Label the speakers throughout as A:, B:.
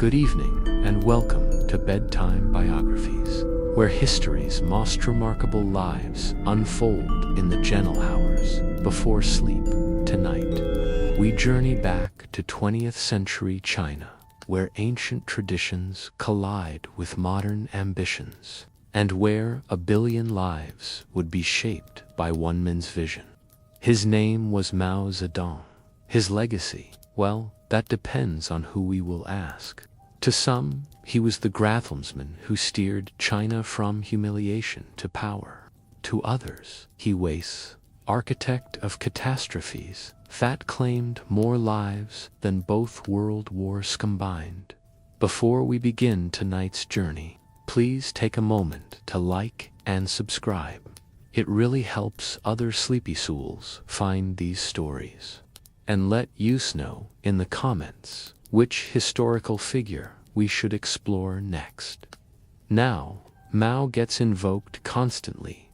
A: Good evening, and welcome to Bedtime Biographies, where history's most remarkable lives unfold in the gentle hours before sleep. Tonight, we journey back to 20th century China, where ancient traditions collide with modern ambitions, and where a billion lives would be shaped by one man's vision. His name was Mao Zedong. His legacy, well, that depends on who we will ask. To some, he was the Grafhelmsman who steered China from humiliation to power. To others, he was architect of catastrophes that claimed more lives than both world wars combined. Before we begin tonight's journey, please take a moment to like and subscribe. It really helps other sleepy souls find these stories. And let us know in the comments which historical figure we should explore next. Now, Mao gets invoked constantly,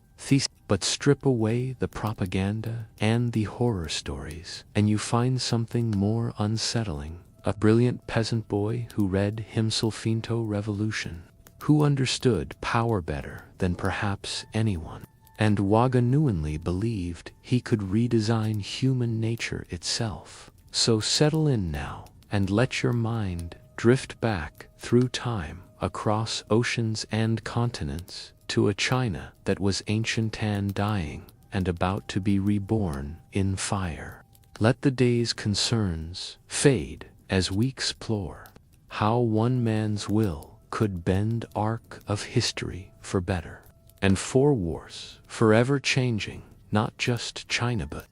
A: but strip away the propaganda and the horror stories, and you find something more unsettling. A brilliant peasant boy who read himself into revolution, who understood power better than perhaps anyone, and genuinely believed he could redesign human nature itself. So settle in now, and let your mind drift back through time, across oceans and continents, to a China that was ancient and dying, and about to be reborn in fire. Let the day's concerns fade as we explore how one man's will could bend arc of history for better, and for worse, forever changing not just China but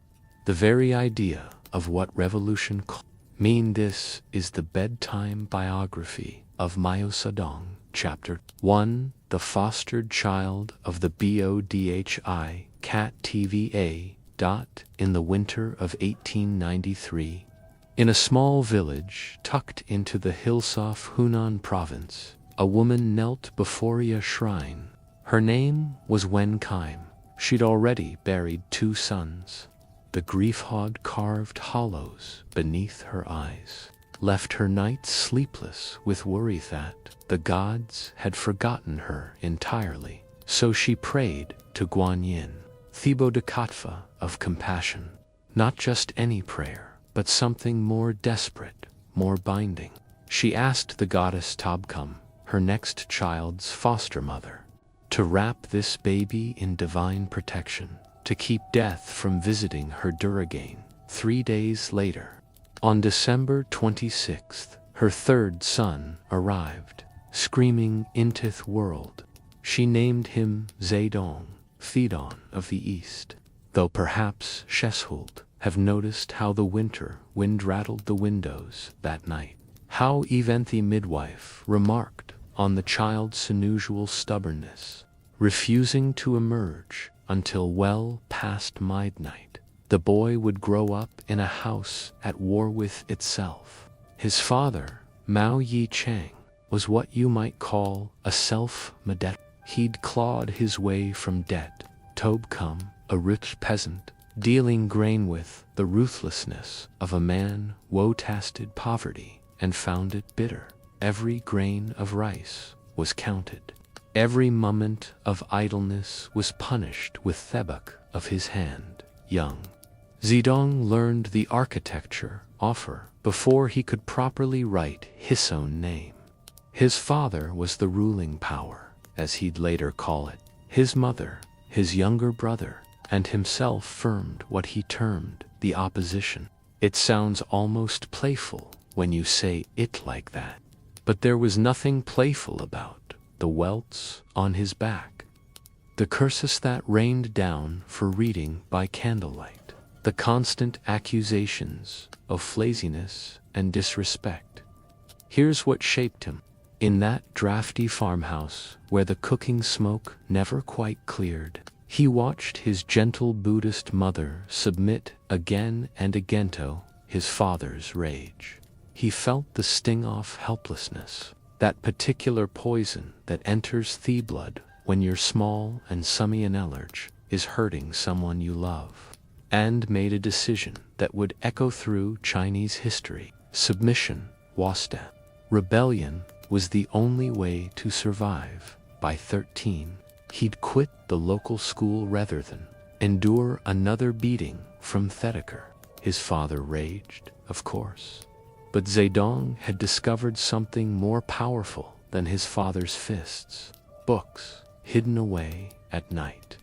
A: the very idea of what revolution could mean. This is the bedtime biography of Mao Zedong, Chapter 1, the fostered child of the Bodhi Cat TVA. In the winter of 1893, in a small village tucked into the hills of Hunan province, a woman knelt before a shrine. Her name was Wen Kaim. She'd already buried 2 sons. The grief had carved hollows beneath her eyes, left her nights sleepless with worry that the gods had forgotten her entirely. So she prayed to Guanyin, Thibaut-de-Katfa of compassion. Not just any prayer, but something more desperate, more binding. She asked the goddess Tabkum, her next child's foster mother, to wrap this baby in divine protection, to keep death from visiting her again. 3 days later, on December 26th, her 3rd son arrived, screaming into the world. She named him Zedong, Thedon of the East, though perhaps Sheshult have noticed how the winter wind rattled the windows that night, how even the midwife remarked on the child's unusual stubbornness, refusing to emerge until well past midnight. The boy would grow up in a house at war with itself. His father, Mao Yi Chang, was what you might call a self-made. He'd clawed his way from debt. Tobcum, a rich peasant, dealing grain with the ruthlessness of a man woe-tasted poverty, and found it bitter. Every grain of rice was counted. Every moment of idleness was punished with thebuk of his hand. Young Zedong learned the architecture offer before he could properly write his own name. His father was the ruling power, as he'd later call it. His mother, his younger brother, and himself formed what he termed the opposition. It sounds almost playful when you say it like that, but there was nothing playful about the welts on his back, the curses that rained down for reading by candlelight, the constant accusations of laziness and disrespect. Here's what shaped him. In that drafty farmhouse where the cooking smoke never quite cleared, he watched his gentle Buddhist mother submit again and again to his father's rage. He felt the sting of helplessness, that particular poison that enters the blood when your small and summian allergy is hurting someone you love, and made a decision that would echo through Chinese history. Submission was Rebellion was the only way to survive. By 13, he'd quit the local school rather than endure another beating from Thedekar. His father raged, of course. But Zedong had discovered something more powerful than his father's fists. Books hidden away at night.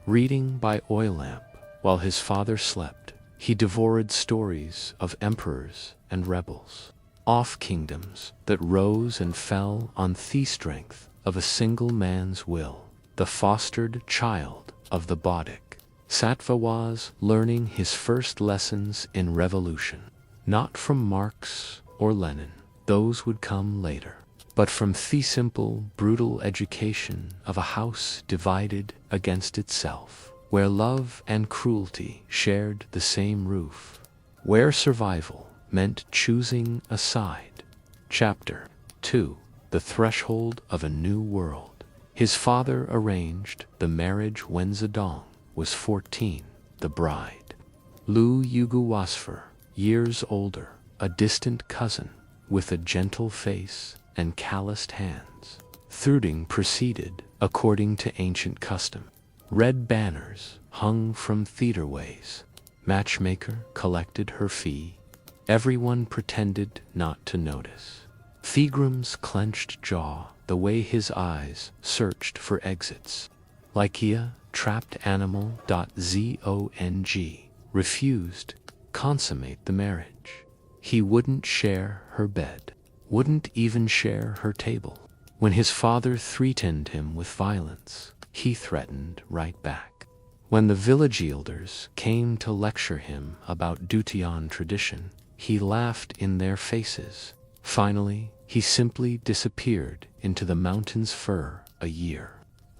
A: Reading by oil lamp while his father slept, he devoured stories of emperors and rebels, off kingdoms that rose and fell on the strength of a single man's will. The fostered child of the Bodic, Sattva was learning his first lessons in revolution, not from Marx or Lenin, those would come later, but from the simple, brutal education of a house divided against itself, where love and cruelty shared the same roof, where survival meant choosing a side. Chapter 2. The Threshold of a New World. His father arranged the marriage when Zedong was 14, the bride. Lu Yugu Wasfer, years older, a distant cousin, with a gentle face and calloused hands. Thruding proceeded according to ancient custom. Red banners hung from theaterways. Matchmaker collected her fee. Everyone pretended not to notice. Thegrim's clenched jaw, the way his eyes searched for exits. Lycia, trapped animal. Zong refused consummate the marriage. He wouldn't share her bed, wouldn't even share her table. When his father threatened him with violence, he threatened right back. When the village elders came to lecture him about Dutian tradition, he laughed in their faces. Finally, he simply disappeared into the mountains for a year,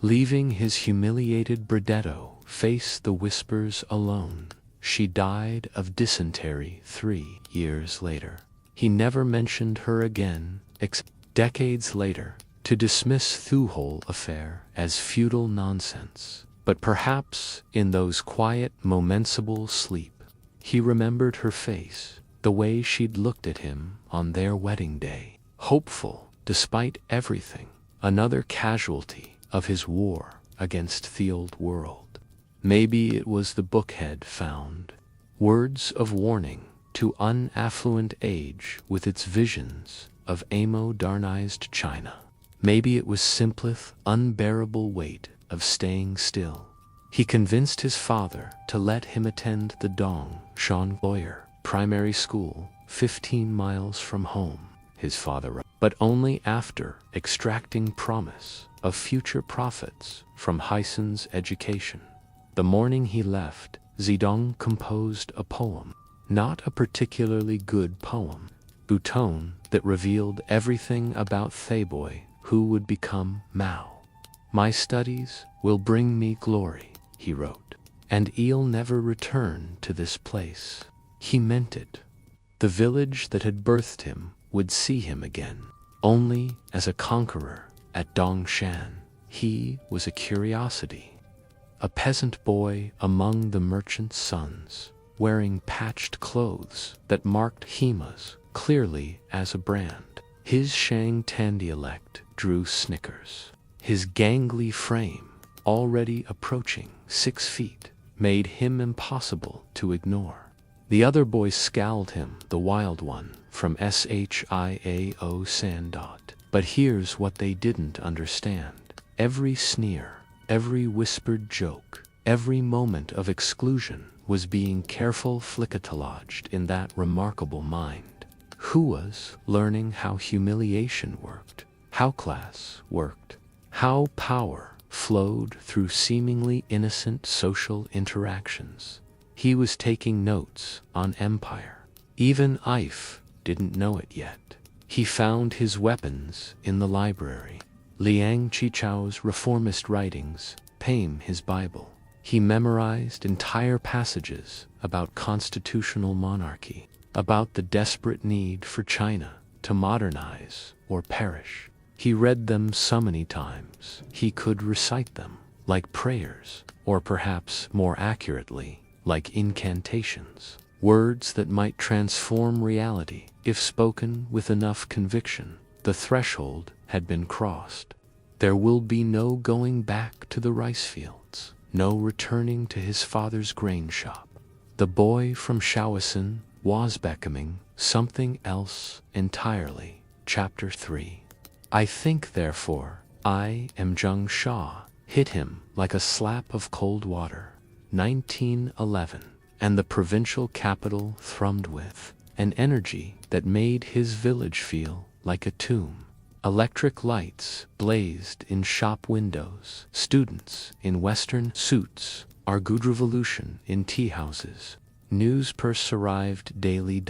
A: leaving his humiliated Bradetto face the whispers alone. She died of dysentery 3 years later. He never mentioned her again, except decades later, to dismiss the whole affair as feudal nonsense. But perhaps in those quiet moments of sleep, he remembered her face, the way she'd looked at him on their wedding day, hopeful despite everything, another casualty of his war against the old world. Maybe it was the book he'd found, words of warning to unaffluent age with its visions of modernized China. Maybe it was Simplith's unbearable weight of staying still. He convinced his father to let him attend the Dong Shan Lawyer primary school 15 miles from home, his father, but only after extracting promise of future profits from Heisen's education. The morning he left, Zedong composed a poem, not a particularly good poem, Bouton that revealed everything about Theboy who would become Mao. My studies will bring me glory, he wrote, and I'll never return to this place. He meant it. The village that had birthed him would see him again, only as a conqueror. At Dongshan, he was a curiosity, a peasant boy among the merchant's sons, wearing patched clothes that marked Hima's clearly as a brand. His Shangtan dialect drew snickers. His gangly frame, already approaching 6 feet, made him impossible to ignore. The other boys scowled him, the wild one, from Shiao Sandot. But here's what they didn't understand. Every sneer, every whispered joke, every moment of exclusion was being carefully flickatologed in that remarkable mind. Who was learning how humiliation worked, how class worked, how power flowed through seemingly innocent social interactions. He was taking notes on empire. Even Ife didn't know it yet. He found his weapons in the library. Liang Qichao's reformist writings, Pame his Bible. He memorized entire passages about constitutional monarchy, about the desperate need for China to modernize or perish. He read them so many times he could recite them, like prayers, or perhaps more accurately, like incantations. words that might transform reality if spoken with enough conviction. The threshold had been crossed. There will be no going back to the rice fields, no returning to his father's grain shop. The boy from Shaoxing was becoming something else entirely. Chapter 3. I think, therefore, I am Zheng Sha, hit him like a slap of cold water. 1911, and the provincial capital thrummed with an energy that made his village feel like a tomb. Electric lights blazed in shop windows, students in Western suits argued revolution in tea houses. Newspers arrived daily.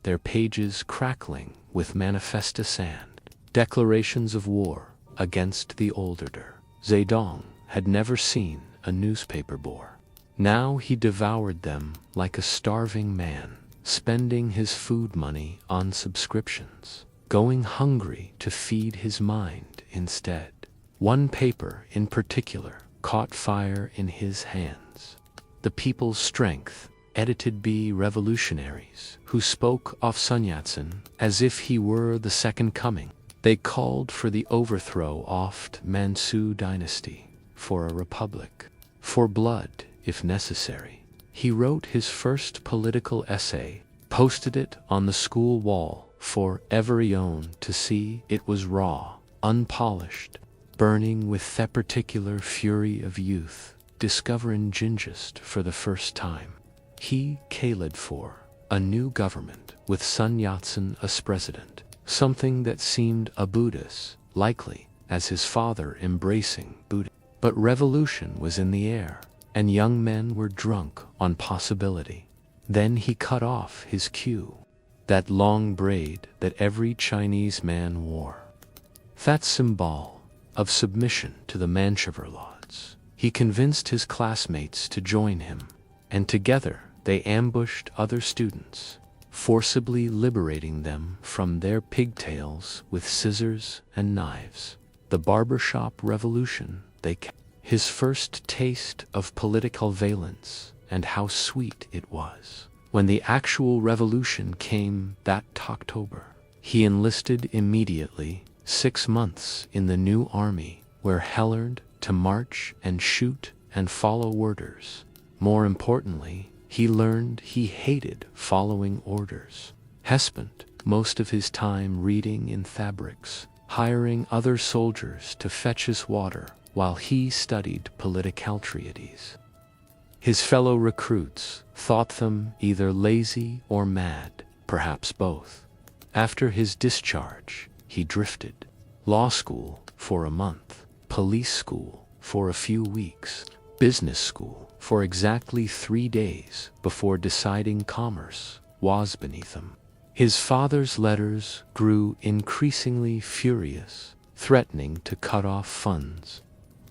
A: Their pages crackling with manifesta sand, declarations of war against the old order. Zedong had never seen a newspaper before. Now he devoured them like a starving man, spending his food money on subscriptions, going hungry to feed his mind instead. One paper in particular caught fire in his hands. The People's Strength, edited by revolutionaries who spoke of Sun Yat-sen as if he were the second coming. They called for the overthrow of Manchu dynasty, for a republic, for blood if necessary. He wrote his first political essay, posted it on the school wall for everyone to see. It was raw, unpolished, burning with the particular fury of youth, discovering Jingist for the first time. He cared for a new government with Sun Yat-sen as president, something that seemed a Buddhist, likely as his father embracing Buddha. But revolution was in the air, and young men were drunk on possibility. Then he cut off his queue, that long braid that every Chinese man wore, that symbol of submission to the Manchuver lords. He convinced his classmates to join him, and together they ambushed other students, forcibly liberating them from their pigtails with scissors and knives. The barbershop revolution they kept. His first taste of political violence, and how sweet it was. When the actual revolution came that October, he enlisted immediately, 6 months in the new army, where he learned to march and shoot and follow orders. More importantly, he learned he hated following orders. He spent most of his time reading in fabrics, hiring other soldiers to fetch his water while he studied political treatises. His fellow recruits thought them either lazy or mad, perhaps both. After his discharge, he drifted. Law school for a month, police school for a few weeks, business school for exactly 3 days before deciding commerce was beneath him. His father's letters grew increasingly furious, threatening to cut off funds.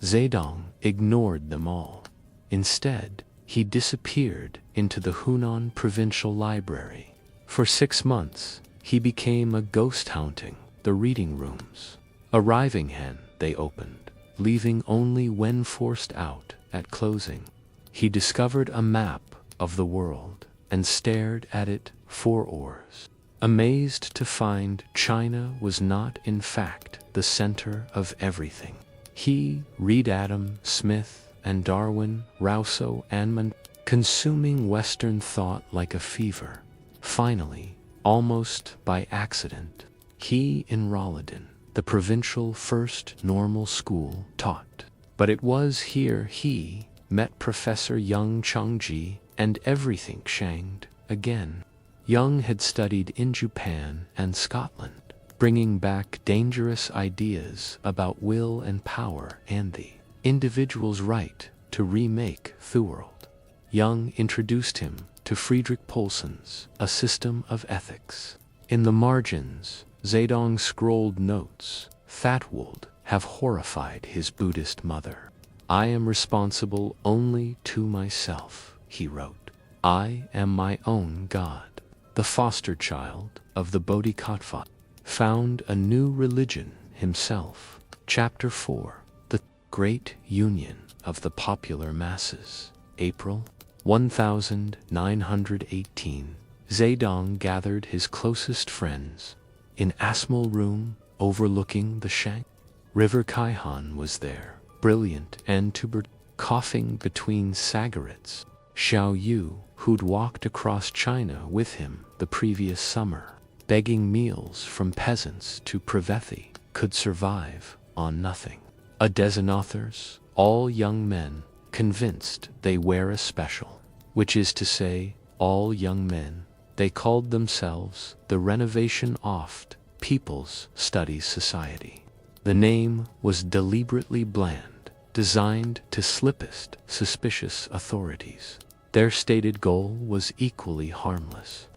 A: Zedong ignored them all. Instead, he disappeared into the Hunan Provincial Library. For 6 months, he became a ghost haunting the reading rooms. Arriving when they opened, leaving only when forced out at closing. He discovered a map of the world and stared at it for hours, amazed to find China was not in fact the center of everything. He read Adam Smith and Darwin, Rousseau and Mandela, consuming Western thought like a fever. Finally, almost by accident, he enrolled in the provincial first normal school taught. But it was here he met Professor Yang Changji, and everything changed again. Yang had studied in Japan and Scotland, bringing back dangerous ideas about will and power and the individual's right to remake the world. Yang introduced him to Friedrich Paulsen's A System of Ethics. In the margins, Zedong scrolled notes that would have horrified his Buddhist mother. I am responsible only to myself, he wrote. I am my own God. The foster child of the Bodhisattva found a new religion himself. Chapter 4. The Great Union of the Popular Masses. April 1918, Zedong gathered his closest friends in Asmal room overlooking the Shang River. Kaihan was there, brilliant and tubered, coughing between cigarettes. Xiao Yu, who'd walked across China with him the previous summer, begging meals from peasants to Privethi, could survive on nothing. A dozen authors, all young men, convinced they were a special, which is to say, all young men. They called themselves the Renovation Oft People's Studies Society. The name was deliberately bland, designed to slippest suspicious authorities. Their stated goal was equally harmless: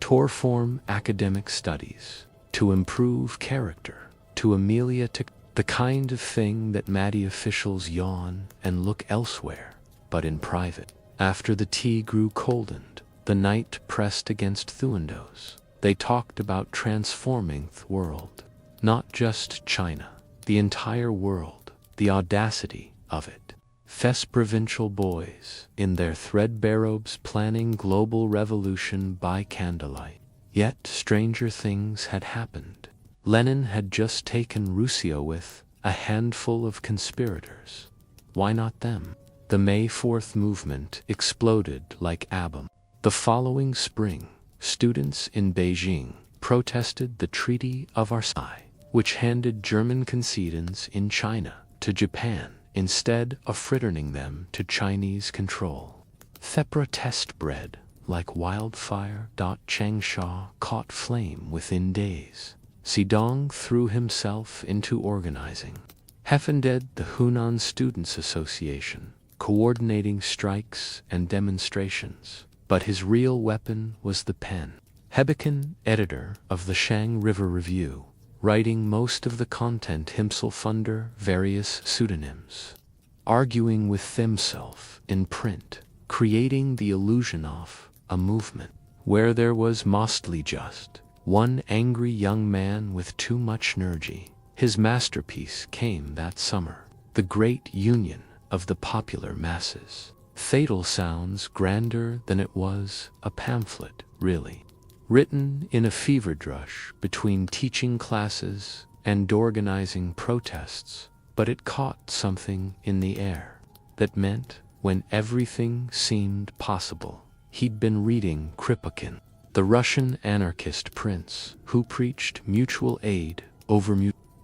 A: to form academic studies, to improve character, to ameliorate the kind of thing that Maddie officials yawn and look elsewhere, but in private. After the tea grew coldened, the night pressed against the windows. They talked about transforming the world. Not just China, the entire world, the audacity of it. Fes provincial boys, in their threadbare robes, planning global revolution by candlelight. Yet stranger things had happened. Lenin had just taken Russia with a handful of conspirators. Why not them? The May 4th movement exploded like a bomb. The following spring, students in Beijing protested the Treaty of Versailles, which handed German concessions in China to Japan instead of returning them to Chinese control. The protest spread like wildfire. Changsha caught flame within days. Zedong threw himself into organizing. Heffended the Hunan Students' Association, coordinating strikes and demonstrations. But his real weapon was the pen. Hebekin, editor of the Shang River Review, writing most of the content himself under various pseudonyms, arguing with himself in print, creating the illusion of a movement where there was mostly just one angry young man with too much energy. His masterpiece came that summer, The Great Union of the Popular Masses. Fatal sounds grander than it was a pamphlet, really. Written in a fever rush between teaching classes and organizing protests, but it caught something in the air. That meant, when everything seemed possible, he'd been reading Kripke, the Russian anarchist prince who preached mutual aid over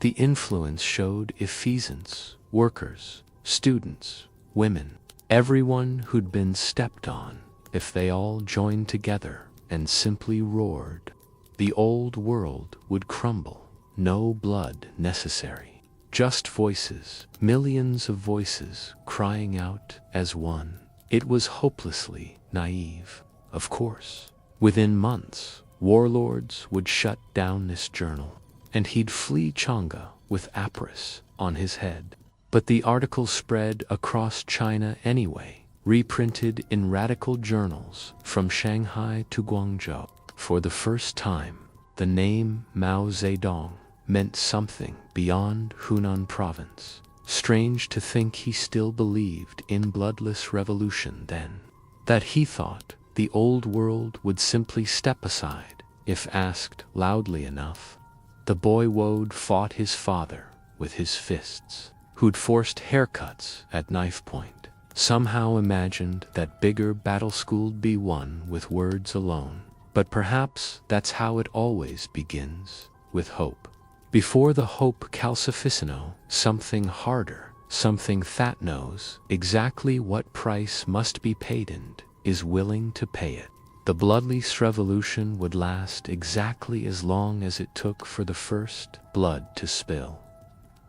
A: The influence showed effeasance, workers, students, women, everyone who'd been stepped on. If they all joined together and simply roared, the old world would crumble. No blood necessary, just voices, millions of voices crying out as one. It was hopelessly naive, of course. Within months, warlords would shut down this journal, and he'd flee Chang'e with Apris on his head. But the article spread across China anyway, reprinted in radical journals from Shanghai to Guangzhou. For the first time, the name Mao Zedong meant something beyond Hunan province. Strange to think he still believed in bloodless revolution then. That he thought the old world would simply step aside if asked loudly enough. The boy Wode fought his father with his fists, who'd forced haircuts at knife point. Somehow imagined that bigger battle-schooled be won with words alone. But perhaps that's how it always begins, with hope. Before the hope calcificino, something harder, something that knows exactly what price must be paid and is willing to pay it. The bloodless revolution would last exactly as long as it took for the first blood to spill.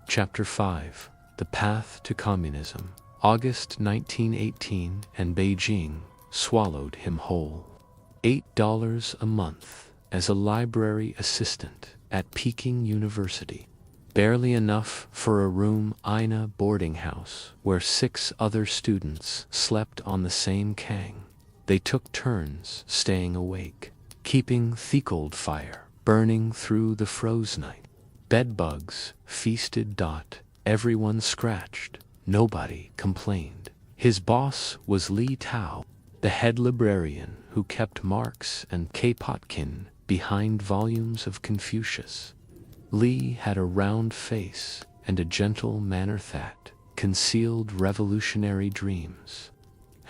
A: Chapter 5. The Path to Communism. August 1918, and Beijing swallowed him whole. $8 a month as a library assistant at Peking University. Barely enough for a room in a boarding house where 6 other students slept on the same kang. They took turns staying awake, keeping the cold fire burning through the froze night. Bedbugs feasted. Everyone scratched. Nobody complained. His boss was Li Tao, the head librarian who kept Marx and Kropotkin behind volumes of Confucius. Li had a round face and a gentle manner that concealed revolutionary dreams.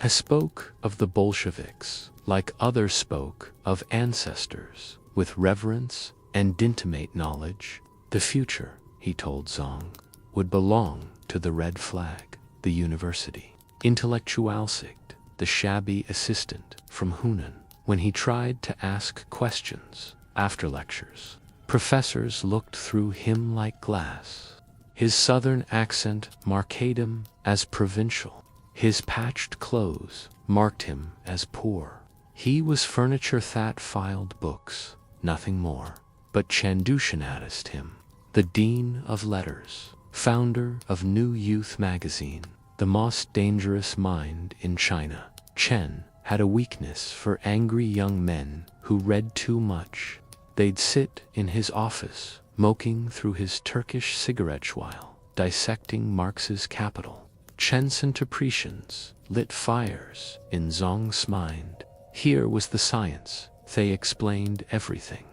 A: He spoke of the Bolsheviks like others spoke of ancestors, with reverence and intimate knowledge. The future, he told Zhang, would belong to the red flag, the university. Intellektualsicht, the shabby assistant from Hunan, when he tried to ask questions after lectures, professors looked through him like glass. His southern accent marked him as provincial. His patched clothes marked him as poor. He was furniture that filed books, nothing more. But Chen Duxian noticed him, the dean of letters, founder of New Youth magazine, the most dangerous mind in China. Chen had a weakness for angry young men who read too much. They'd sit in his office, smoking through his Turkish cigarettes while dissecting Marx's Capital. Chen's interpretations lit fires in Zhang's mind. Here was the science. They explained everything.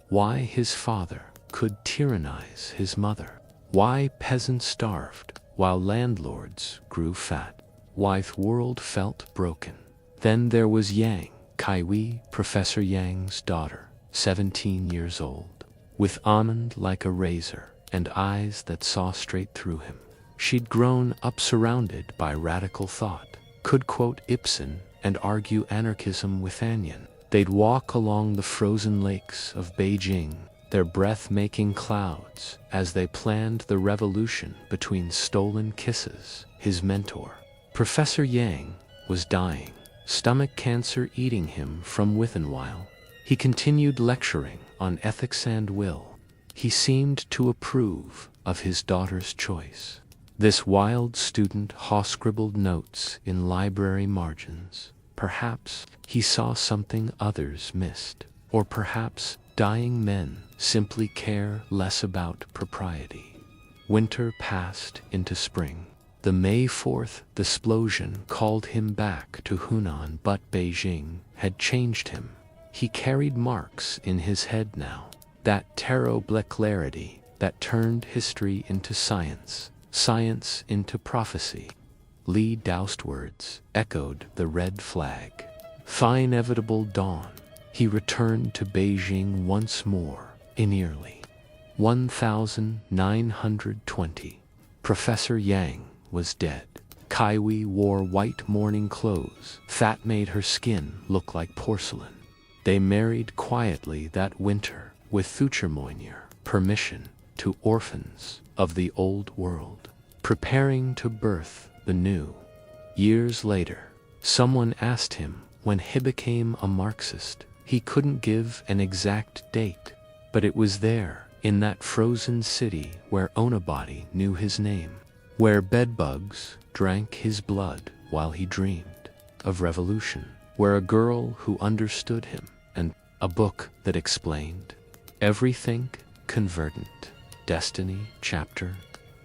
A: Why his father could tyrannize his mother. Why peasants starved while landlords grew fat. Why the world felt broken. Then there was Yang Kaiwi, Professor Yang's daughter, 17 years old, with almond like a razor and eyes that saw straight through him. She'd grown up surrounded by radical thought, could quote Ibsen and argue anarchism with Anyan. They'd walk along the frozen lakes of Beijing, their breath-making clouds, as they planned the revolution between stolen kisses. His mentor, Professor Yang, was dying, stomach cancer eating him from within. While he continued lecturing on ethics and will, he seemed to approve of his daughter's choice. This wild student scribbled notes in library margins. Perhaps he saw something others missed, or perhaps dying men simply care less about propriety. Winter passed into spring. The May 4th explosion called him back to Hunan, but Beijing had changed him. He carried Marx in his head now, that terrible clarity that turned history into science, science into prophecy. Li Dao's words echoed the red flag. The inevitable dawn. He returned to Beijing once more in early 1920. Professor Yang was dead. Kaiwi wore white mourning clothes that made her skin look like porcelain. They married quietly that winter with Thuchermoinier permission to orphans of the old world, preparing to birth the new. Years later, someone asked him when he became a Marxist. He couldn't give an exact date, but it was there, in that frozen city where Onabody knew his name, where bedbugs drank his blood while he dreamed of revolution, where a girl who understood him, and a book that explained everything. Convergent Destiny, Chapter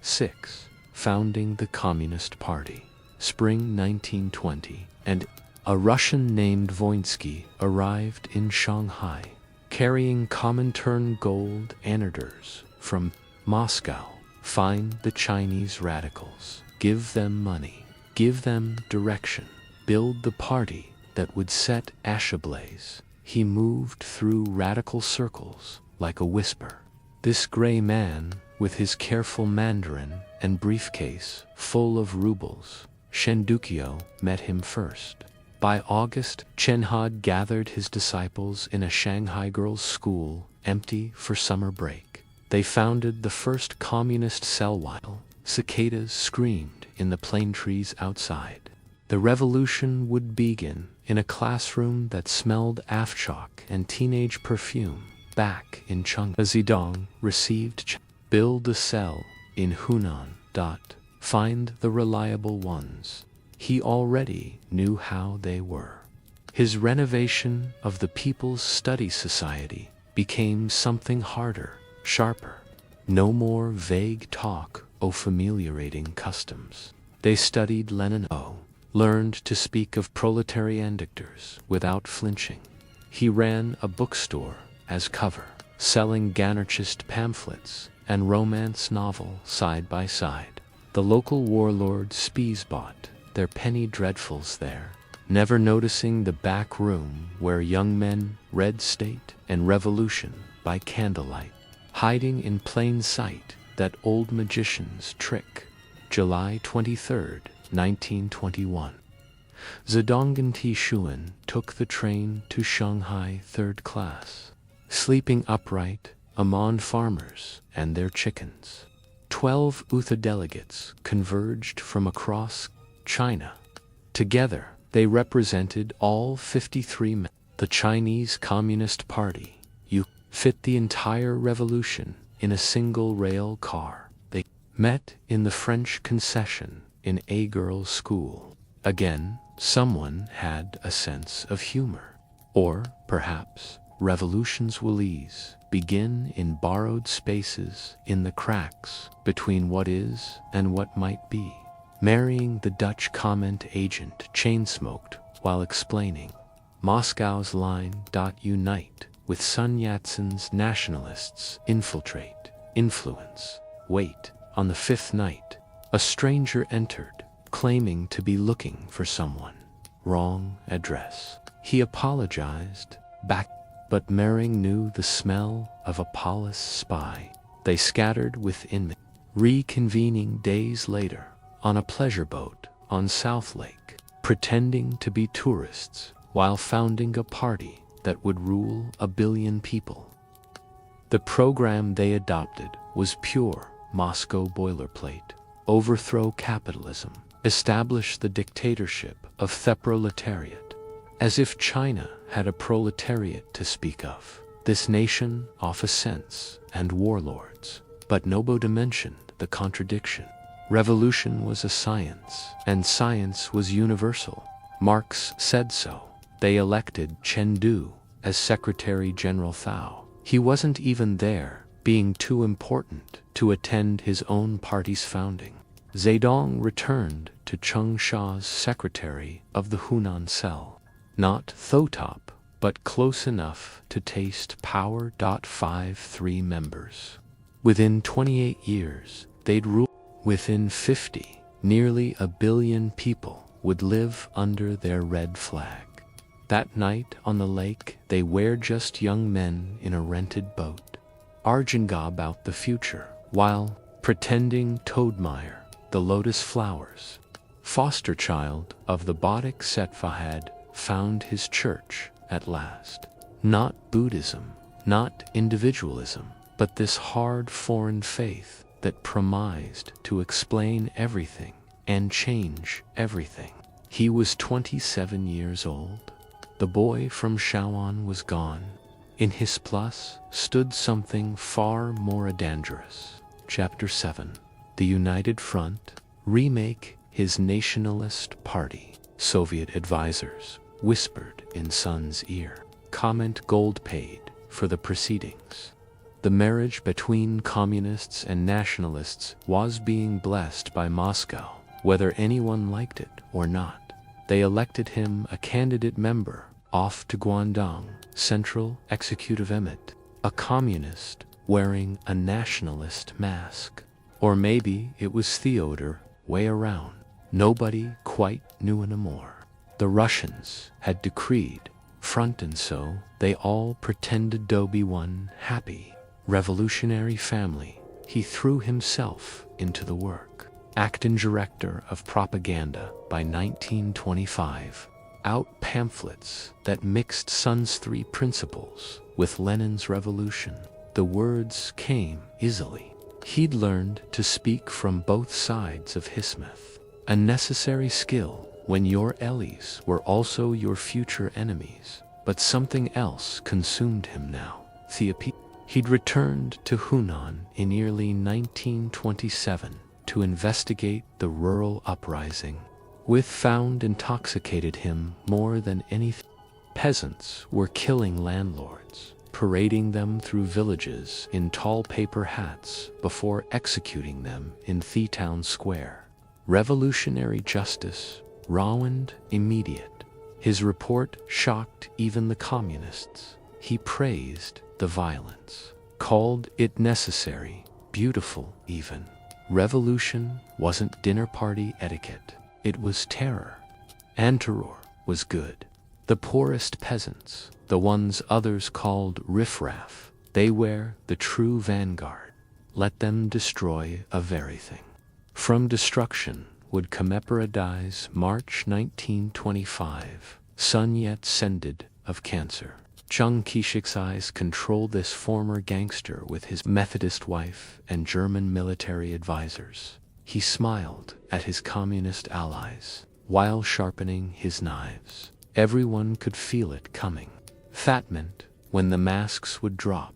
A: 6. Founding the Communist Party. Spring 1920, and a Russian named Voinsky arrived in Shanghai, carrying Comintern gold anoders from Moscow. Find the Chinese radicals, give them money, give them direction, build the party that would set ash ablaze. He moved through radical circles like a whisper. This gray man, with his careful Mandarin and briefcase full of rubles, Shendukyo, met him first. By August, Chen had gathered his disciples in a Shanghai girls' school, empty for summer break. They founded the first communist cell while cicadas screamed in the plane trees outside. The revolution would begin in a classroom that smelled aftershock and teenage perfume. Back in Chengdu, Zidong received build a cell in Hunan. Find the reliable ones. He already knew how they were. His renovation of the People's Study Society became something harder, sharper. No more vague talk of familiarating customs. They studied Lenin. learned to speak of proletariandictors without flinching. He ran a bookstore as cover, selling anarchist pamphlets and romance novel side by side. The local warlord spies bought their penny dreadfuls there, never noticing the back room where young men read State and Revolution by candlelight, hiding in plain sight that old magician's trick. July 23, 1921. Zedonghan Tishuan took the train to Shanghai third class, sleeping upright among farmers and their chickens. 12 UTHA delegates converged from across China. Together, they represented all 53 men. The Chinese Communist Party, fit the entire revolution in a single rail car. They met in the French concession in a girls' school. Again, someone had a sense of humor. Or, perhaps, revolutions will begin in borrowed spaces in the cracks between what is and what might be. Marrying the Dutch comment agent chain-smoked while explaining Moscow's line. Unite with Sun Yat-sen's nationalists, infiltrate, influence. Wait, on the fifth night, a stranger entered, claiming to be looking for someone. Wrong address. He apologized back, but Mering knew the smell of a Paulus spy. They scattered within, reconvening days later on a pleasure boat on South Lake, pretending to be tourists while founding a party that would rule 1 billion people. The program they adopted was pure Moscow boilerplate: overthrow capitalism, establish the dictatorship of the proletariat. As if China had a proletariat to speak of. This nation off a sense and warlords, but nobody mentioned the contradiction. Revolution was a science, and science was universal. Marx said so. They elected Chen Du as Secretary General Thao. He wasn't even there, being too important to attend his own party's founding. Zedong returned to Changsha's secretary of the Hunan cell. Not Thotop, but close enough to taste power. 53 members. Within 28 years, they'd rule. Within 50, nearly 1 billion people would live under their red flag. That night on the lake, they were just young men in a rented boat, arguing about the future, while pretending Toadmire, the lotus flowers, foster child of the Bodic Setva, had found his church at last. Not Buddhism, not individualism, but this hard foreign faith that promised to explain everything and change everything. He was 27 years old. The boy from Shawan was gone. In his place stood something far more dangerous. Chapter 7. The United Front. Remake his nationalist party. Soviet advisors whispered in Sun's ear. Comment gold paid for the proceedings. The marriage between communists and nationalists was being blessed by Moscow, whether anyone liked it or not. They elected him a candidate member off to Guangdong Central Executive Emmet, a communist wearing a nationalist mask. Or maybe it was Theodore way around. Nobody quite knew anymore. The Russians had decreed front, and so they all pretended to be one happy revolutionary family. He threw himself into the work. Acting director of propaganda by 1925. Out pamphlets that mixed Sun's 3 principles with Lenin's revolution. The words came easily. He'd learned to speak from both sides of his myth, a necessary skill when your allies were also your future enemies. But something else consumed him now. He'd returned to Hunan in early 1927 to investigate the rural uprising. With found intoxicated him more than anything. Peasants were killing landlords, parading them through villages in tall paper hats before executing them in Town Square. Revolutionary justice raw and immediate. His report shocked even the communists. He praised the violence, called it necessary, beautiful even. Revolution wasn't dinner party etiquette, it was terror. And terror was good. The poorest peasants, the ones others called riffraff, they were the true vanguard. Let them destroy a very thing. From destruction would commemoratize March 1925, Sun Yat-sen died of cancer. Chiang Kai-shek's eyes controlled this former gangster with his Methodist wife and German military advisors. He smiled at his communist allies while sharpening his knives. Everyone could feel it coming. That meant when the masks would drop.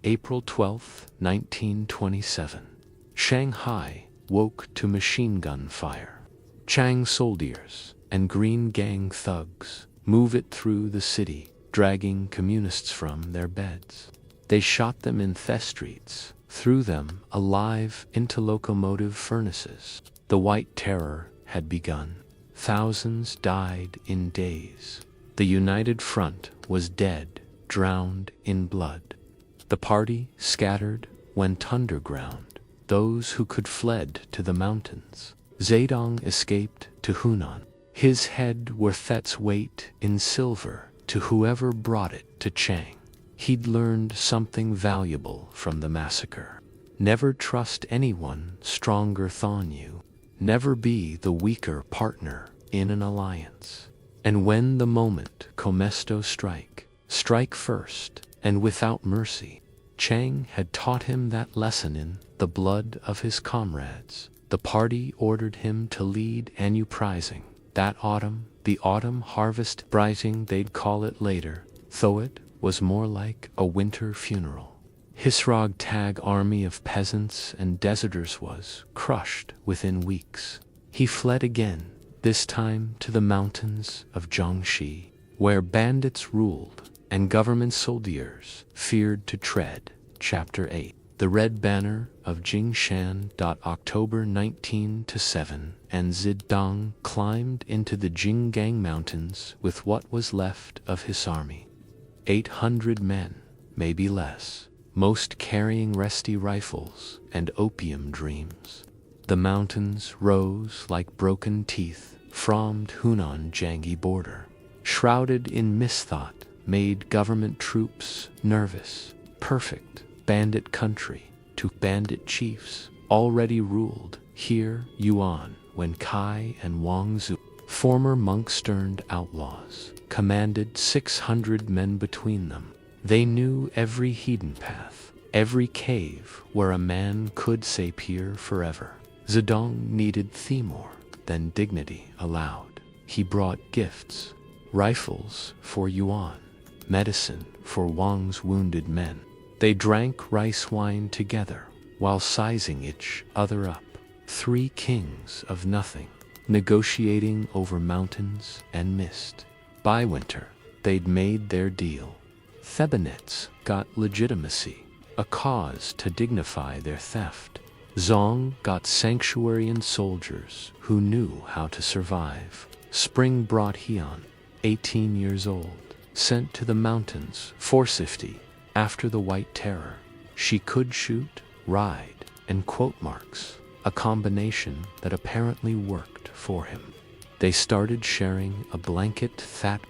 A: April 12, 1927. Shanghai woke to machine gun fire. Chang soldiers and Green Gang thugs move it through the city, dragging communists from their beds. They shot them in the streets, threw them alive into locomotive furnaces. The White Terror had begun. Thousands died in days. The United Front was dead, drowned in blood. The party scattered, went underground. Those who could fled to the mountains. Zedong escaped to Hunan. His head worth its weight in silver to whoever brought it to Chang. He'd learned something valuable from the massacre. Never trust anyone stronger than you. Never be the weaker partner in an alliance. And when the moment comes to strike, strike first and without mercy. Chang had taught him that lesson in the blood of his comrades. The party ordered him to lead an uprising. That autumn, the autumn harvest rising they'd call it later, though it was more like a winter funeral. His ragtag army of peasants and deserters was crushed within weeks. He fled again, this time to the mountains of Jiangxi, where bandits ruled and government soldiers feared to tread. Chapter 8. The Red Banner of Jingshan. October 19-7, and Zedong climbed into the Jinggang Mountains with what was left of his army. 800 men, maybe less, most carrying rusty rifles and opium dreams. The mountains rose like broken teeth from Hunan Jiangxi border. Shrouded in misthought, made government troops nervous. Perfect bandit country to bandit chiefs already ruled here Yuan when Kai and Wang Zu, former monk-sterned outlaws, commanded 600 men between them. They knew every hidden path, every cave where a man could disappear forever. Zedong needed more than dignity allowed. He brought gifts, rifles for Yuan, medicine for Wang's wounded men. They drank rice wine together while sizing each other up. 3 kings of nothing, negotiating over mountains and mist. By winter, they'd made their deal. Thebanites got legitimacy, a cause to dignify their theft. Zong got sanctuary and soldiers who knew how to survive. Spring brought Hian, 18 years old, sent to the mountains, 450, after the White Terror. She could shoot, ride, and quote marks, a combination that apparently worked for him. They started sharing a blanket that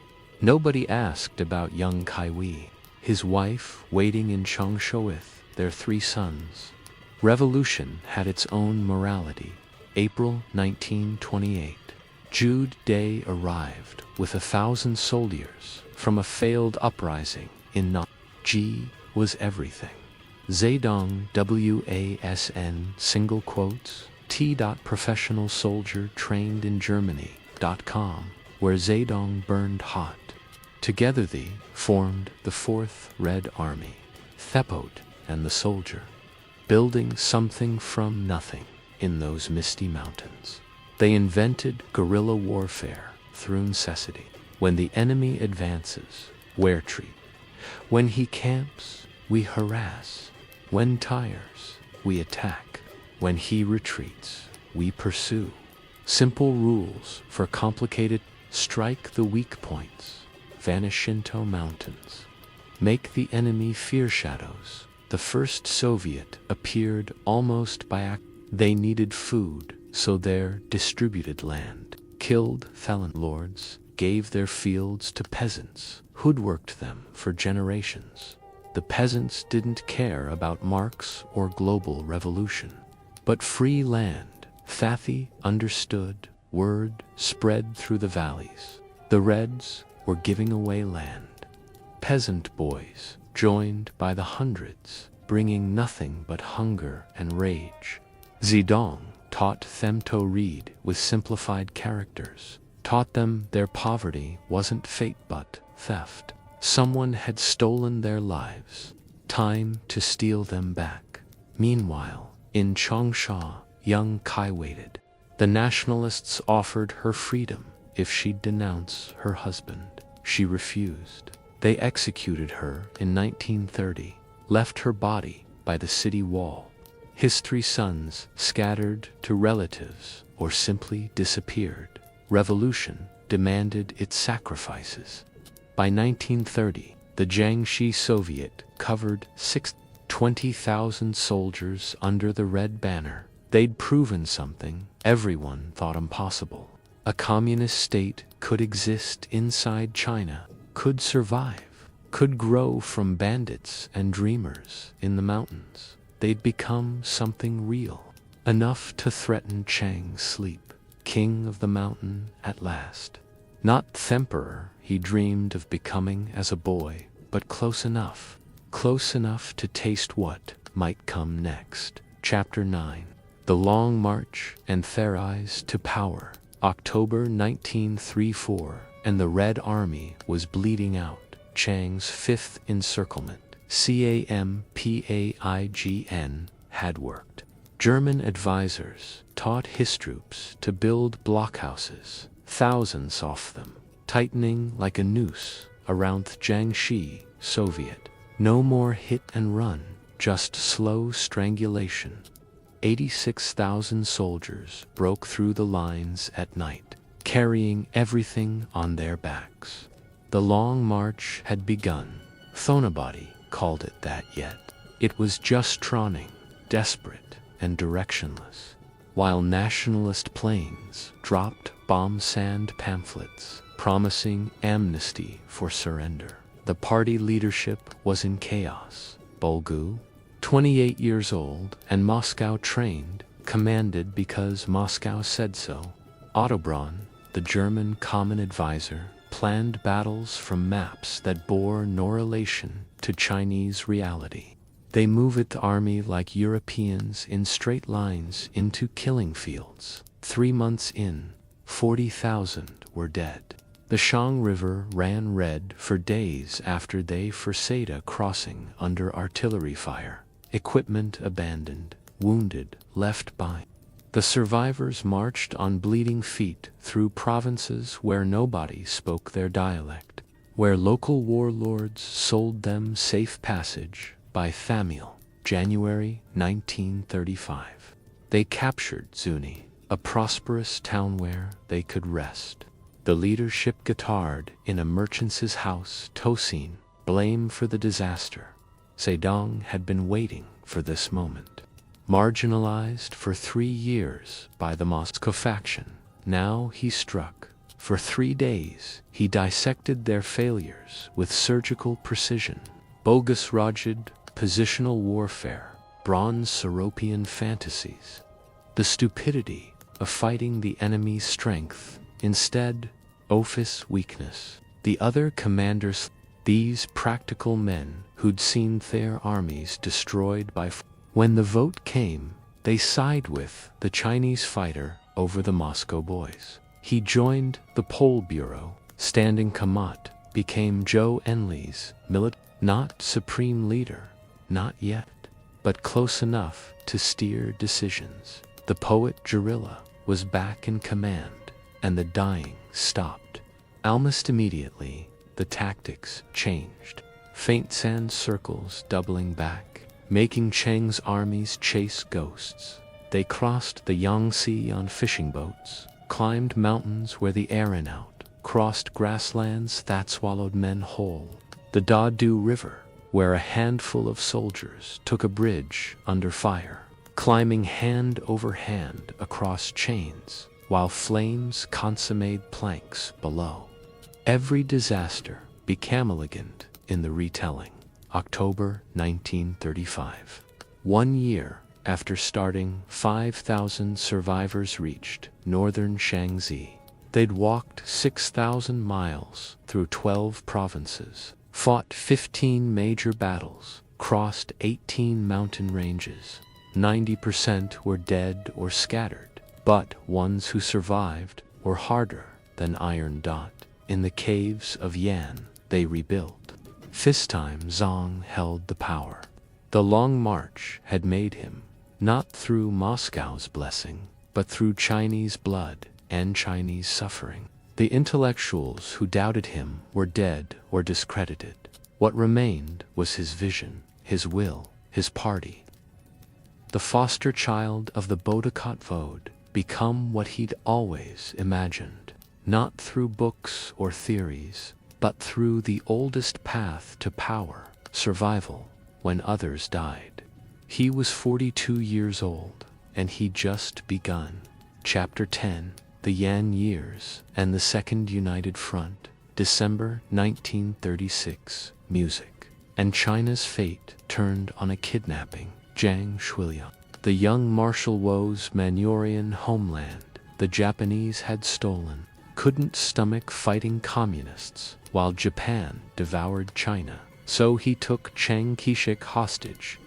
A: nobody asked about young Kaiwi, his wife waiting in Changsha with their 3 sons. Revolution had its own morality. April 1928. Jude Day arrived with 1,000 soldiers from a failed uprising in Nan. G was everything. Zedong WASN single quotes T. Professional soldier trained in Germany.com, where Zedong burned hot. Together they formed the 4th Red Army, Thepot and the soldier, building something from nothing in those misty mountains. They invented guerrilla warfare through necessity. When the enemy advances, we retreat. When he camps, we harass. When tires, we attack. When he retreats, we pursue. Simple rules for complicated. Strike the weak points. Vanish into mountains. Make the enemy fear shadows. The first Soviet appeared almost by accident. They needed food, so their distributed land. Killed felon lords, gave their fields to peasants, hoodworked them for generations. The peasants didn't care about Marx or global revolution. But free land, Thathy understood, word spread through the valleys. The Reds were giving away land. Peasant boys joined by the hundreds, bringing nothing but hunger and rage. Zedong taught them to read with simplified characters, taught them their poverty wasn't fate but theft. Someone had stolen their lives, time to steal them back. Meanwhile, in Changsha, young Kai waited. The nationalists offered her freedom if she'd denounce her husband. She refused. They executed her in 1930, left her body by the city wall. His three sons scattered to relatives or simply disappeared. Revolution demanded its sacrifices. By 1930, the Jiangxi Soviet covered 20,000 soldiers under the Red Banner. They'd proven something everyone thought impossible. A communist state could exist inside China, could survive, could grow from bandits and dreamers in the mountains. They'd become something real, enough to threaten Chang's sleep. King of the mountain at last. Not emperor he dreamed of becoming as a boy, but close enough to taste what might come next. Chapter 9. The Long March and Therais to Power. October 1934, and the Red Army was bleeding out. Chang's fifth encirclement, CAMPAIGN, had worked. German advisors taught his troops to build blockhouses, thousands of them, tightening like a noose around the Jiangxi Soviet. No more hit and run, just slow strangulation. 86,000 soldiers broke through the lines at night, carrying everything on their backs. The Long March had begun. Thonabody called it that yet. It was just trotting, desperate and directionless, while nationalist planes dropped bomb sand pamphlets promising amnesty for surrender. The party leadership was in chaos. Bulgu, 28 years old and Moscow trained, commanded because Moscow said so. Ottobrunn, the German common advisor, planned battles from maps that bore no relation to Chinese reality. They moved the army like Europeans in straight lines into killing fields. 3 months in, 40,000 were dead. The Shang River ran red for days after they forced a crossing under artillery fire. Equipment abandoned, wounded, left behind. The survivors marched on bleeding feet through provinces where nobody spoke their dialect, where local warlords sold them safe passage by famil. January 1935. They captured Zuni, a prosperous town where they could rest. The leadership guitared in a merchant's house. Tosin, blame for the disaster. Zedong had been waiting for this moment. Marginalized for 3 years by the Moscow faction, now he struck. For 3 days, he dissected their failures with surgical precision. Bogus Rajid, positional warfare, bronze Seropian fantasies. The stupidity of fighting the enemy's strength, instead, office weakness. The other commanders, these practical men who'd seen their armies destroyed by when the vote came, they sided with the Chinese fighter over the Moscow boys. He joined the Politburo. Standing Kamat became Zhou Enlil's not supreme leader, not yet, but close enough to steer decisions. The poet Guerrilla was back in command, and the dying stopped. Almost immediately, the tactics changed. Faint sand circles doubling back, making Chang's armies chase ghosts. They crossed the Yangtze on fishing boats, climbed mountains where the air ran out, crossed grasslands that swallowed men whole. The Dadu River, where a handful of soldiers took a bridge under fire, climbing hand over hand across chains, while flames consummated planks below. Every disaster became elegant in the retelling. October 1935. 1 year after starting, 5,000 survivors reached northern Shaanxi. They'd walked 6,000 miles through 12 provinces, fought 15 major battles, crossed 18 mountain ranges. 90% were dead or scattered, but ones who survived were harder than iron dot. In the caves of Yan, they rebuilt. This time Zhang held the power. The long march had made him, not through Moscow's blessing, but through Chinese blood and Chinese suffering. The intellectuals who doubted him were dead or discredited. What remained was his vision, his will, his party. The foster child of the Bodikot Vode, become what he'd always imagined, not through books or theories, but through the oldest path to power, survival, when others died. He was 42 years old, and he'd just begun. Chapter 10, The Yan Years and the Second United Front, December 1936, music. And China's fate turned on a kidnapping. Zhang Shuiliang, the young Marshal Wo's Manchurian homeland the Japanese had stolen, couldn't stomach fighting communists while Japan devoured China. So he took Chiang Kai-shek hostage,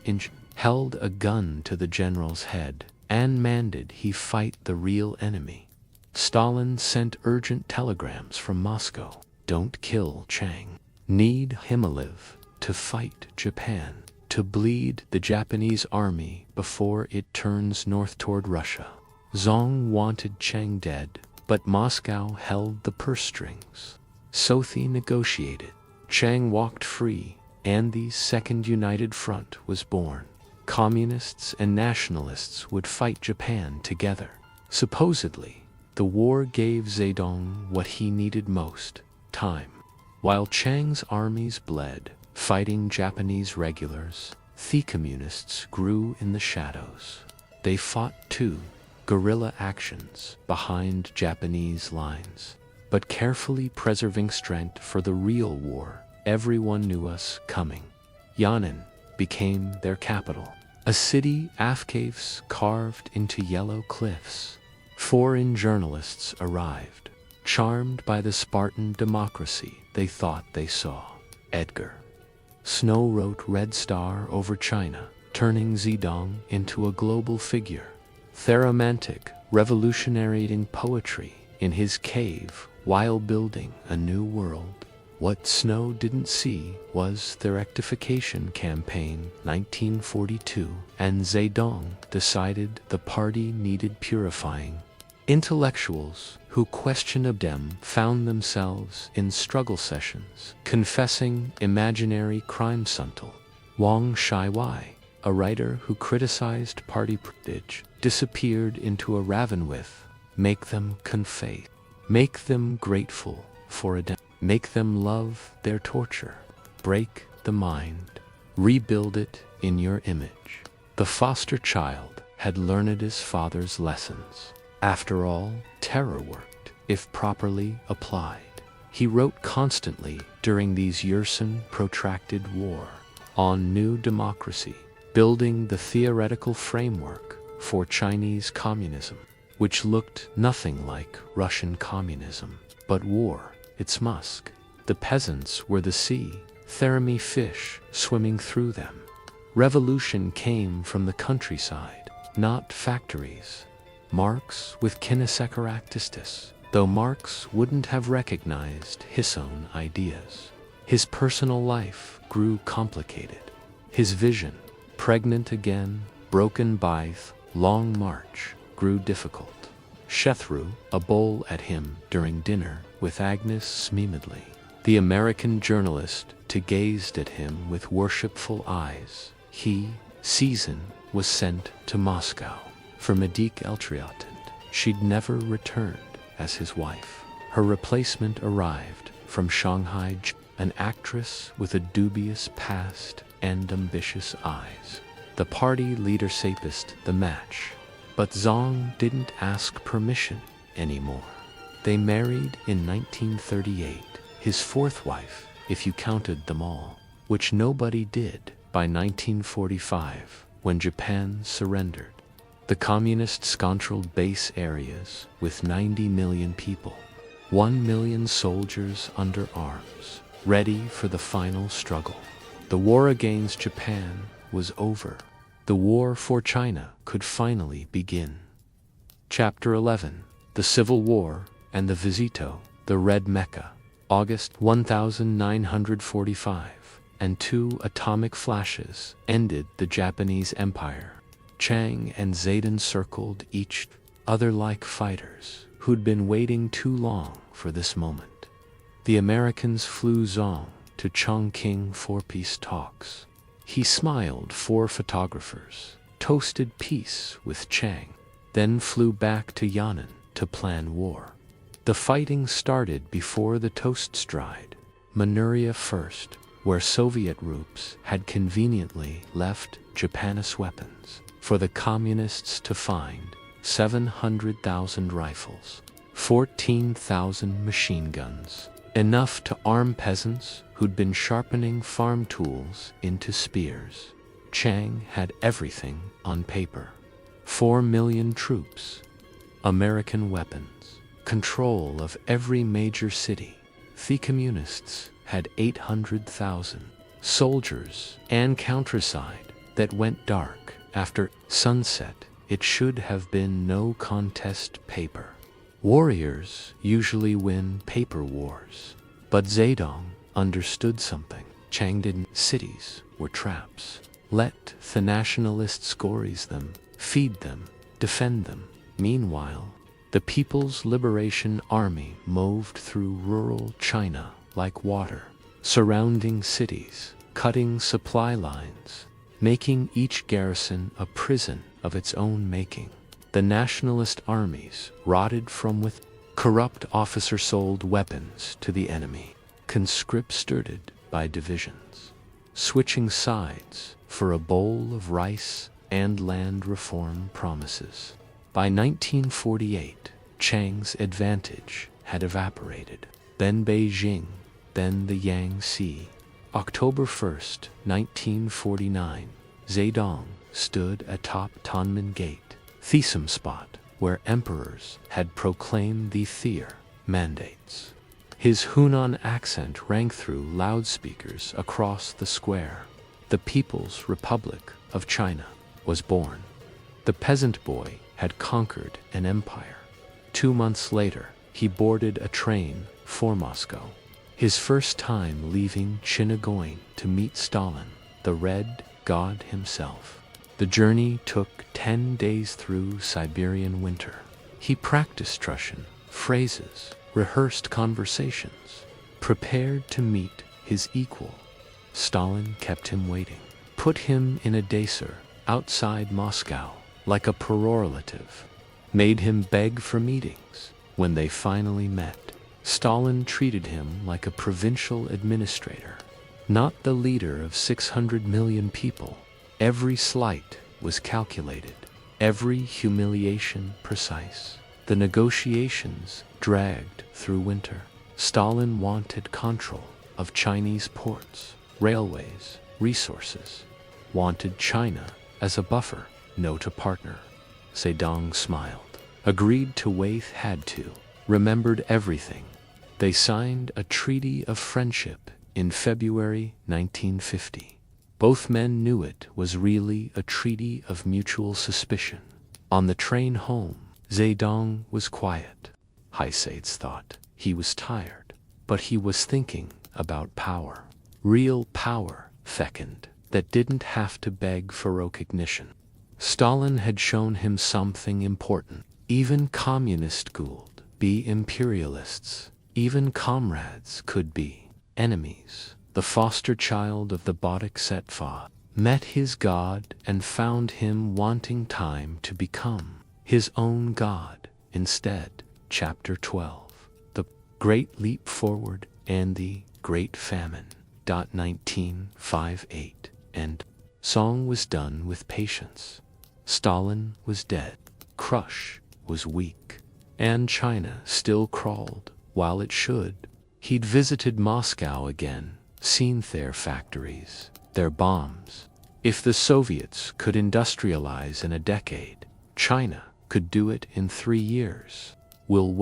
A: held a gun to the general's head, and mandate he fight the real enemy. Stalin sent urgent telegrams from Moscow. Don't kill Chiang. Need him alive to fight Japan, to bleed the Japanese army before it turns north toward Russia. Zhang wanted Chiang dead, but Moscow held the purse strings. Sothi negotiated. Chiang walked free, and the Second United Front was born. Communists and nationalists would fight Japan together. Supposedly, the war gave Zedong what he needed most, time. While Chiang's armies bled, fighting Japanese regulars, the communists grew in the shadows. They fought too, guerrilla actions behind Japanese lines, but carefully preserving strength for the real war. Everyone knew us coming. Yan'an became their capital, a city of caves carved into yellow cliffs. Foreign journalists arrived, charmed by the Spartan democracy they thought they saw. Edgar Snow wrote Red Star over China, turning Zedong into a global figure. Theromantic, revolutionarying poetry in his cave while building a new world. What Snow didn't see was the rectification campaign 1942, and Zedong decided the party needed purifying. Intellectuals who questioned them found themselves in struggle sessions, confessing imaginary crime suntal. Wang Shiwai, a writer who criticized party privilege, disappeared into a ravine with "Make them confess, make them grateful for a make them love their torture, break the mind, rebuild it in your image." The foster child had learned his father's lessons. After all, terror worked, if properly applied. He wrote constantly during these years of protracted war on new democracy, building the theoretical framework for Chinese communism, which looked nothing like Russian communism, but wore its mask. The peasants were the sea, thermy fish swimming through them. Revolution came from the countryside, not factories. Marx with kinesecaractistis, though Marx wouldn't have recognized his own ideas. His personal life grew complicated. His vision, pregnant again, broken by long march, grew difficult. She threw a bowl at him during dinner with Agnes Smimedley, the American journalist, to gazed at him with worshipful eyes. He, Season, was sent to Moscow for Medik Eltriotand. She'd never returned. as his wife. Her replacement arrived from Shanghai, an actress with a dubious past and ambitious eyes. The party leader saped the match, but Zhang didn't ask permission anymore. They married in 1938, his fourth wife, if you counted them all, which nobody did by 1945, when Japan surrendered. The communists controlled base areas with 90 million people, 1 million soldiers under arms, ready for the final struggle. The war against Japan was over. The war for China could finally begin. Chapter 11. The Civil War and the Visito, the Red Mecca, August 1945, and 2 atomic flashes ended the Japanese Empire. Chiang and Zedong circled each other like fighters who'd been waiting too long for this moment. The Americans flew Zhang to Chongqing for peace talks. He smiled for photographers, toasted peace with Chiang, then flew back to Yan'an to plan war. The fighting started before the toasts dried. Manchuria first, where Soviet troops had conveniently left Japanese weapons for the communists to find 700,000 rifles, 14,000 machine guns, enough to arm peasants who'd been sharpening farm tools into spears. Chiang had everything on paper. 4 million troops, American weapons, control of every major city. The communists had 800,000 soldiers and countryside that went dark after sunset. It should have been no contest paper. Warriors usually win paper wars, but Zedong understood something. Chiang didn't. Cities were traps. Let the nationalists gories them, feed them, defend them. Meanwhile, the People's Liberation Army moved through rural China like water, surrounding cities, cutting supply lines, making each garrison a prison of its own making. The nationalist armies rotted from within. Corrupt officers sold weapons to the enemy, conscripted by divisions, switching sides for a bowl of rice and land reform promises. By 1948, Chiang's advantage had evaporated. Then Beijing, then the Yangtze. October 1st, 1949, Zedong stood atop Tiananmen Gate, the spot where emperors had proclaimed their mandates. His Hunan accent rang through loudspeakers across the square. The People's Republic of China was born. The peasant boy had conquered an empire. 2 months later, he boarded a train for Moscow. His first time leaving Chinagoin to meet Stalin, the Red God himself. The journey took 10 days through Siberian winter. He practiced Russian phrases, rehearsed conversations, prepared to meet his equal. Stalin kept him waiting, put him in a dacer outside Moscow like a prerogative, made him beg for meetings. When they finally met, Stalin treated him like a provincial administrator, not the leader of 600 million people. Every slight was calculated, every humiliation precise. The negotiations dragged through winter. Stalin wanted control of Chinese ports, railways, resources. Wanted China as a buffer, no to partner. Zedong smiled, agreed to wait, had to, remembered everything. They signed a treaty of friendship in February 1950. Both men knew it was really a treaty of mutual suspicion. On the train home, Zedong was quiet. Hysades thought he was tired, but he was thinking about power. Real power, fecund, that didn't have to beg for recognition. Stalin had shown him something important. Even communists could be imperialists. Even comrades could be enemies. The foster child of the Bodhisattva met his God and found him wanting time to become his own God instead. Chapter 12. The Great Leap Forward and the Great Famine. 1958. And Song was done with patience. Stalin was dead. Khrushchev was weak. And China still crawled, while it should. He'd visited Moscow again, seen their factories, their bombs. If the Soviets could industrialize in a decade, China could do it in 3 years. Will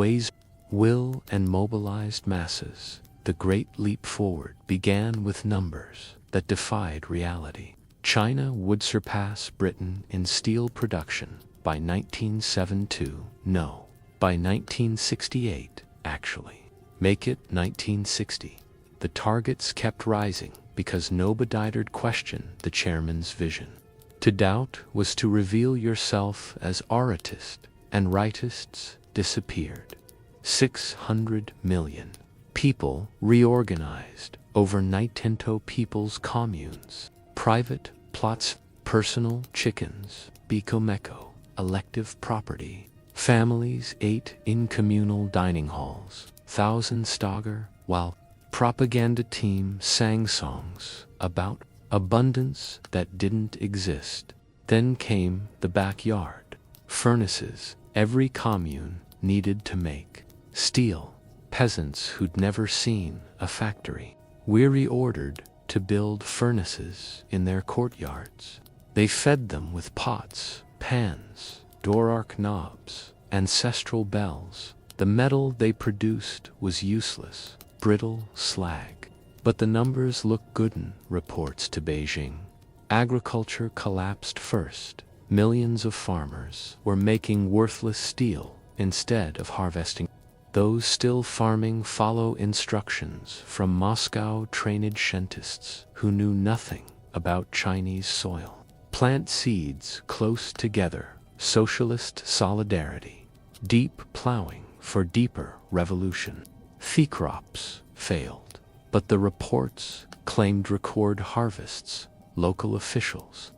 A: and mobilized masses. The Great Leap Forward began with numbers that defied reality. China would surpass Britain in steel production by 1972, no, by 1968, actually. Make it 1960. The targets kept rising because nobody dared question the chairman's vision. To doubt was to reveal yourself as artist, and rightists disappeared. 600 million people reorganized overnight into people's communes, private plots, personal chickens, Bicomeko, elective property. Families ate in communal dining halls, thousands staggered, while propaganda teams sang songs about abundance that didn't exist. Then came the backyard. Furnaces every commune needed to make. Steel. Peasants who'd never seen a factory were ordered to build furnaces in their courtyards. They fed them with pots, pans, door arc knobs, ancestral bells. The metal they produced was useless, brittle slag. But the numbers looked good in reports to Beijing. Agriculture collapsed first. Millions of farmers were making worthless steel instead of harvesting. Those still farming follow instructions from Moscow-trained scientists who knew nothing about Chinese soil. Plant seeds close together, socialist solidarity, deep plowing for deeper revolution. Fee crops failed, but the reports claimed record harvests. Local officials,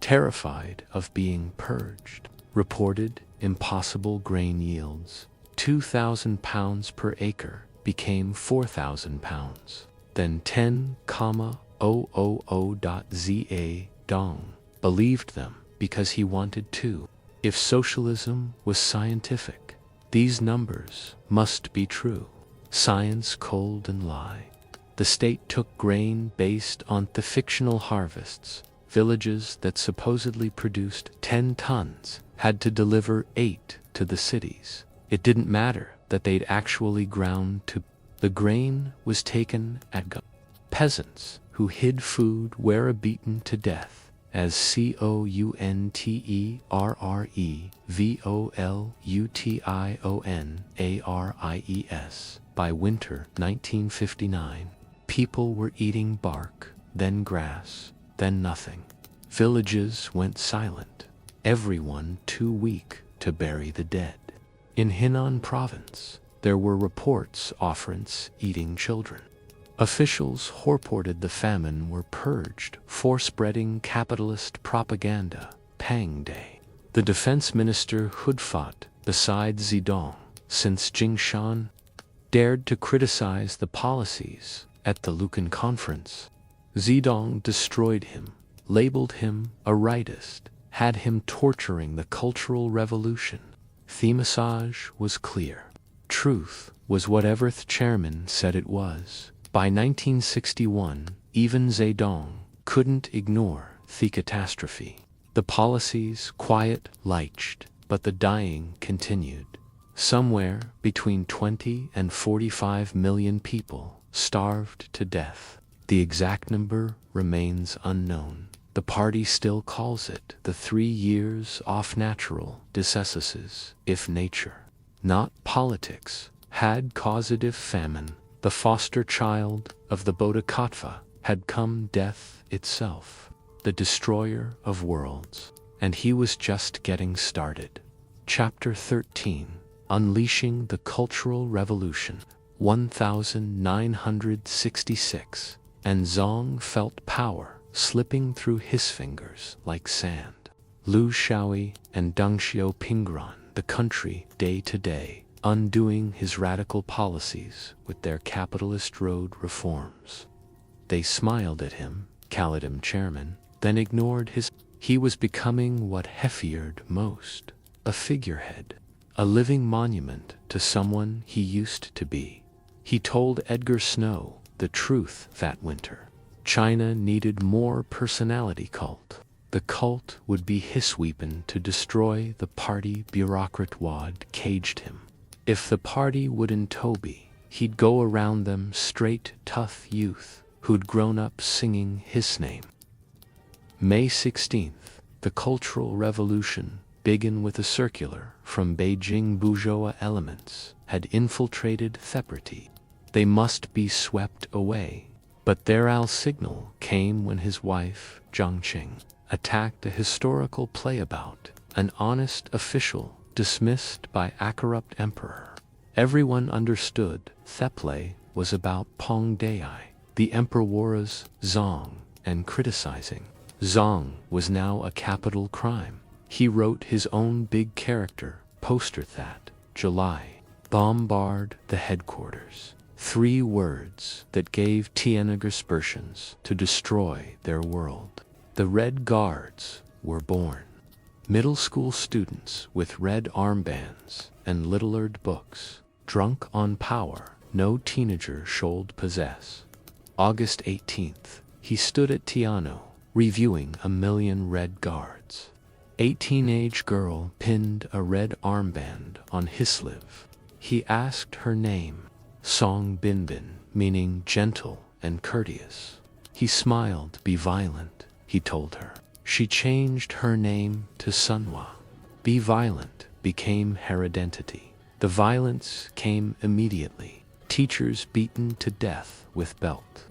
A: terrified of being purged, reported impossible grain yields. 2,000 pounds per acre became 4,000 pounds. Then 10,000.za Dong believed them because he wanted to. If socialism was scientific, these numbers must be true. Science cold and lie. The state took grain based on the fictional harvests. Villages that supposedly produced 10 tons had to deliver 8 to the cities. It didn't matter that they'd actually ground to. The grain was taken at gun. Peasants who hid food were beaten to death as COUNTERREVOLUTIONARIES. By winter 1959, people were eating bark, then grass, then nothing. Villages went silent, everyone too weak to bury the dead. In Henan province, there were reports of orphans eating children. Officials who reported the famine were purged for spreading capitalist propaganda. Pang Day. The defense minister who'd fought beside Zedong since Jingshan dared to criticize the policies at the Lucan conference. Zedong destroyed him, labeled him a rightist, had him torturing the Cultural Revolution. The message was clear. Truth was whatever the chairman said it was. By 1961, even Zedong couldn't ignore the catastrophe. The policies quiet lighted, but the dying continued. Somewhere between 20 and 45 million people starved to death. The exact number remains unknown. The party still calls it the 3 years of natural diseases. If nature, not politics, had causative famine, the foster child of the Bodhisattva had come death itself, the destroyer of worlds, and he was just getting started. Chapter 13. Unleashing the Cultural Revolution. 1966. And Zong felt power slipping through his fingers like sand. Lu Shaoi and Deng Xiaoping run the country day to day. undoing his radical policies with their capitalist road reforms. They smiled at him, called him chairman, then ignored his. He was becoming what he feared most, a figurehead, a living monument to someone he used to be. He told Edgar Snow the truth that winter. China needed more personality cult. The cult would be his weapon to destroy the party bureaucrat wad caged him. If the party wouldn't Toby, he'd go around them straight tough youth who'd grown up singing his name. May 16th, the Cultural Revolution, begun with a circular from Beijing bourgeois elements, had infiltrated Theperty. They must be swept away. But their signal came when his wife, Zhang Qing, attacked a historical playabout, an honest official dismissed by a corrupt emperor. Everyone understood Theplay was about Peng Dai, the emperor's Zong, and criticizing Zong was now a capital crime. He wrote his own big character poster that July bombard the headquarters. 3 words that gave Tiananmen to destroy their world. The Red Guards were born. Middle school students with red armbands and little-eared books, drunk on power no teenager should possess. August 18th, he stood at Tiano, reviewing 1,000,000 Red Guards. A teenage girl pinned a red armband on his sleeve. He asked her name. Song Binbin, meaning gentle and courteous. He smiled. Be violent, he told her. She changed her name to Sunhua. Be violent became her identity. The violence came immediately. Teachers beaten to death with belt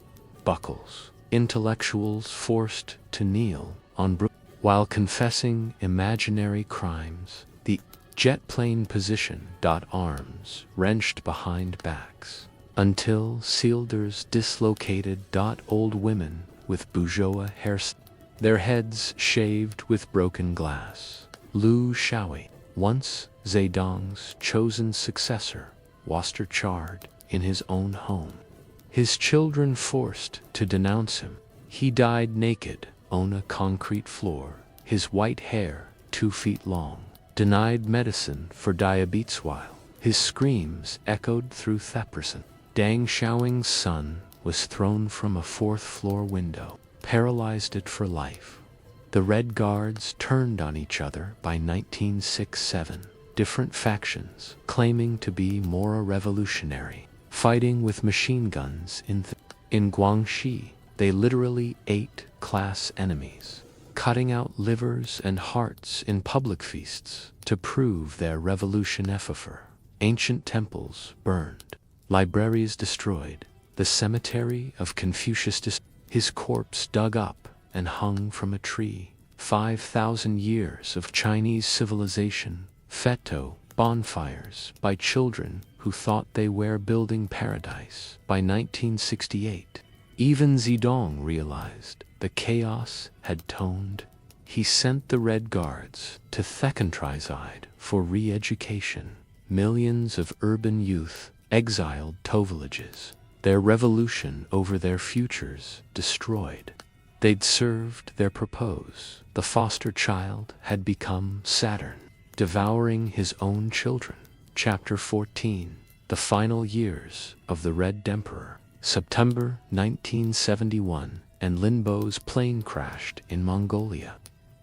A: buckles. Intellectuals forced to kneel on while confessing imaginary crimes. The jet plane position. Arms wrenched behind backs until cylinders dislocated. Old women with bourgeois hairstyles, their heads shaved with broken glass. Liu Shaohui, once Zedong's chosen successor, was charred in his own home. His children forced to denounce him. He died naked on a concrete floor, his white hair 2 feet long. Denied medicine for diabetes while his screams echoed through Theperson. Deng Xiaoying's son was thrown from a 4th-floor window, paralyzed it for life. The Red Guards turned on each other by 1967, different factions claiming to be more revolutionary, fighting with machine guns in Guangxi. They literally ate class enemies, cutting out livers and hearts in public feasts to prove their revolution effer. Ancient temples burned, libraries destroyed, the cemetery of Confucius his corpse dug up and hung from a tree. 5,000 years of Chinese civilization, Feto, bonfires by children who thought they were building paradise. By 1968, even Zedong realized the chaos had toned. He sent the Red Guards to countryside for re-education. Millions of urban youth exiled to villages, their revolution over their futures destroyed. They'd served their purpose. The foster child had become Saturn, devouring his own children. Chapter 14, The Final Years of the Red Emperor. September 1971, and Linbo's plane crashed in Mongolia,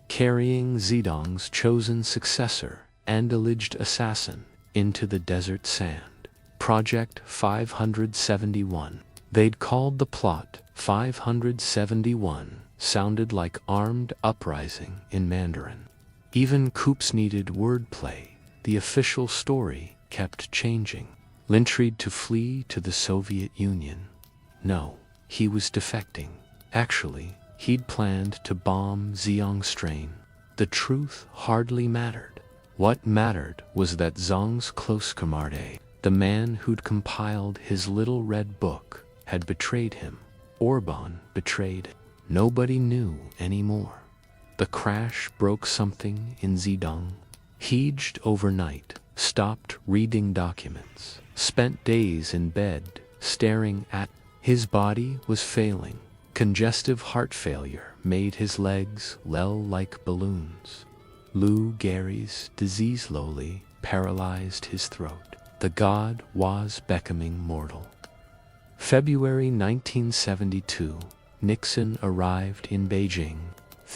A: carrying Zedong's chosen successor and alleged assassin into the desert sand. Project 571. They'd called the plot 571, sounded like armed uprising in Mandarin. Even coups needed wordplay. The official story kept changing. Lin tried to flee to the Soviet Union. No, he was defecting. Actually, he'd planned to bomb Zhongstrain. The truth hardly mattered. What mattered was that Zhong's close comrade, the man who'd compiled his little red book, had betrayed him. Orban betrayed. Nobody knew anymore. The crash broke something in Zedong. Hinged overnight, stopped reading documents, spent days in bed, staring at. His body was failing. Congestive heart failure made his legs lell like balloons. Lou Gehrig's disease slowly paralyzed his throat. The god was becoming mortal. February 1972, Nixon arrived in Beijing,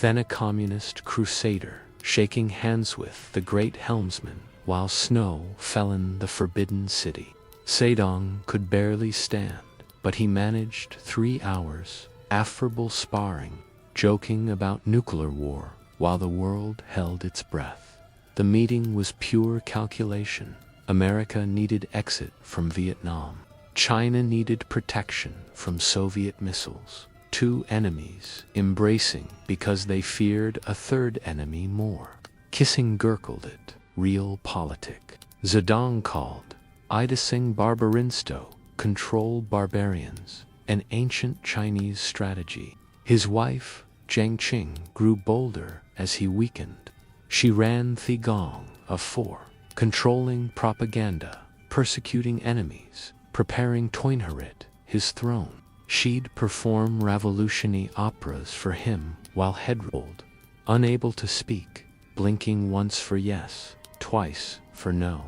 A: then a communist crusader, shaking hands with the great helmsman while snow fell in the forbidden city. Zedong could barely stand, but he managed 3 hours, affable sparring, joking about nuclear war while the world held its breath. The meeting was pure calculation. America needed exit from Vietnam. China needed protection from Soviet missiles. Two enemies embracing because they feared a third enemy more. Kissing gurgled it, realpolitik. Zedong called Ida Singh Barbarinsto, control barbarians, an ancient Chinese strategy. His wife, Jiang Qing, grew bolder as he weakened. She ran Thigong of 4, controlling propaganda, persecuting enemies, preparing Toinharit, his throne. She'd perform revolutionary operas for him while head rolled, unable to speak, blinking once for yes, twice for no.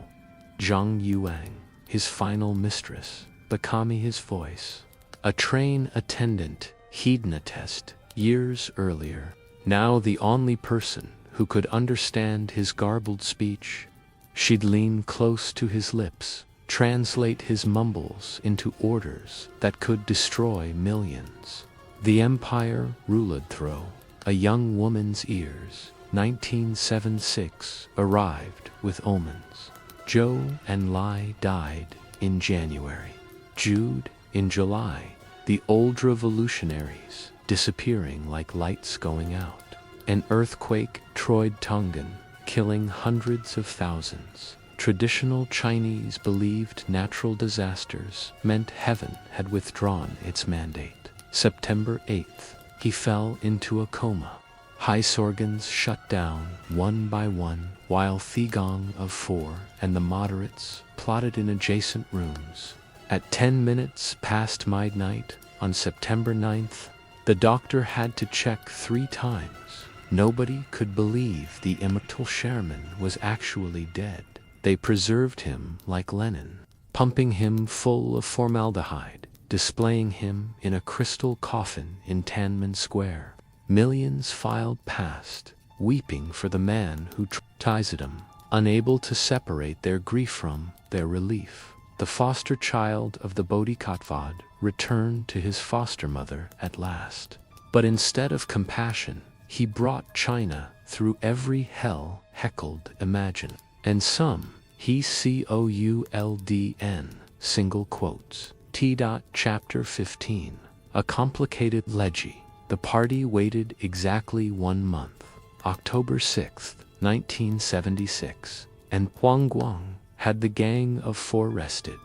A: Zhang Yuang, his final mistress, becoming his voice. A train attendant, hedonist, years earlier, now the only person who could understand his garbled speech. She'd lean close to his lips, translate his mumbles into orders that could destroy millions. The empire ruled through a young woman's ears. 1976 arrived with omens. Zhou Enlai died in January. Jude in July. The old revolutionaries disappearing like lights going out. An earthquake trod Tongan, killing hundreds of thousands. Traditional Chinese believed natural disasters meant heaven had withdrawn its mandate. September 8th, he fell into a coma. High organs shut down one by one, while Thigong of 4 and the moderates plotted in adjacent rooms. At 10 minutes past midnight on September 9th, the doctor had to check 3 times. Nobody could believe the immortal Sherman was actually dead. They preserved him like Lenin, pumping him full of formaldehyde, displaying him in a crystal coffin in Tiananmen Square. Millions filed past, weeping for the man who traumatized them, unable to separate their grief from their relief. The foster child of the Bodhisattva returned to his foster mother at last. But instead of compassion, he brought China through every hell heckled imagine. And some, he COULDN, single quotes. Chapter 15. A complicated legend. The party waited exactly 1 month. October 6, 1976, and Guang had the gang of 4 arrested.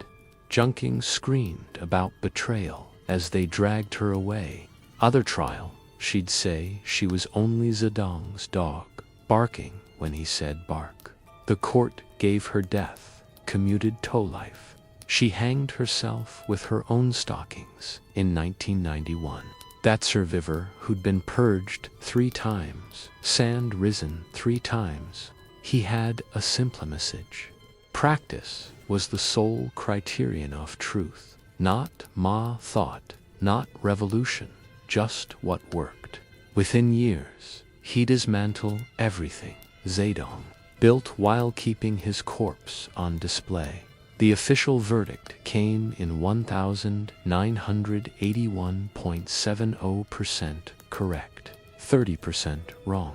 A: Junking screamed about betrayal as they dragged her away. Other trial, she'd say she was only Zedong's dog, barking when he said bark. The court gave her death, commuted to life. She hanged herself with her own stockings in 1991. That survivor who'd been purged 3 times, sand risen 3 times, he had a simple message. Practice was the sole criterion of truth, not ma thought, not revolution, just what worked. Within years, he dismantled everything Zedong built while keeping his corpse on display. The official verdict came in 1,981.70% correct, 30% wrong.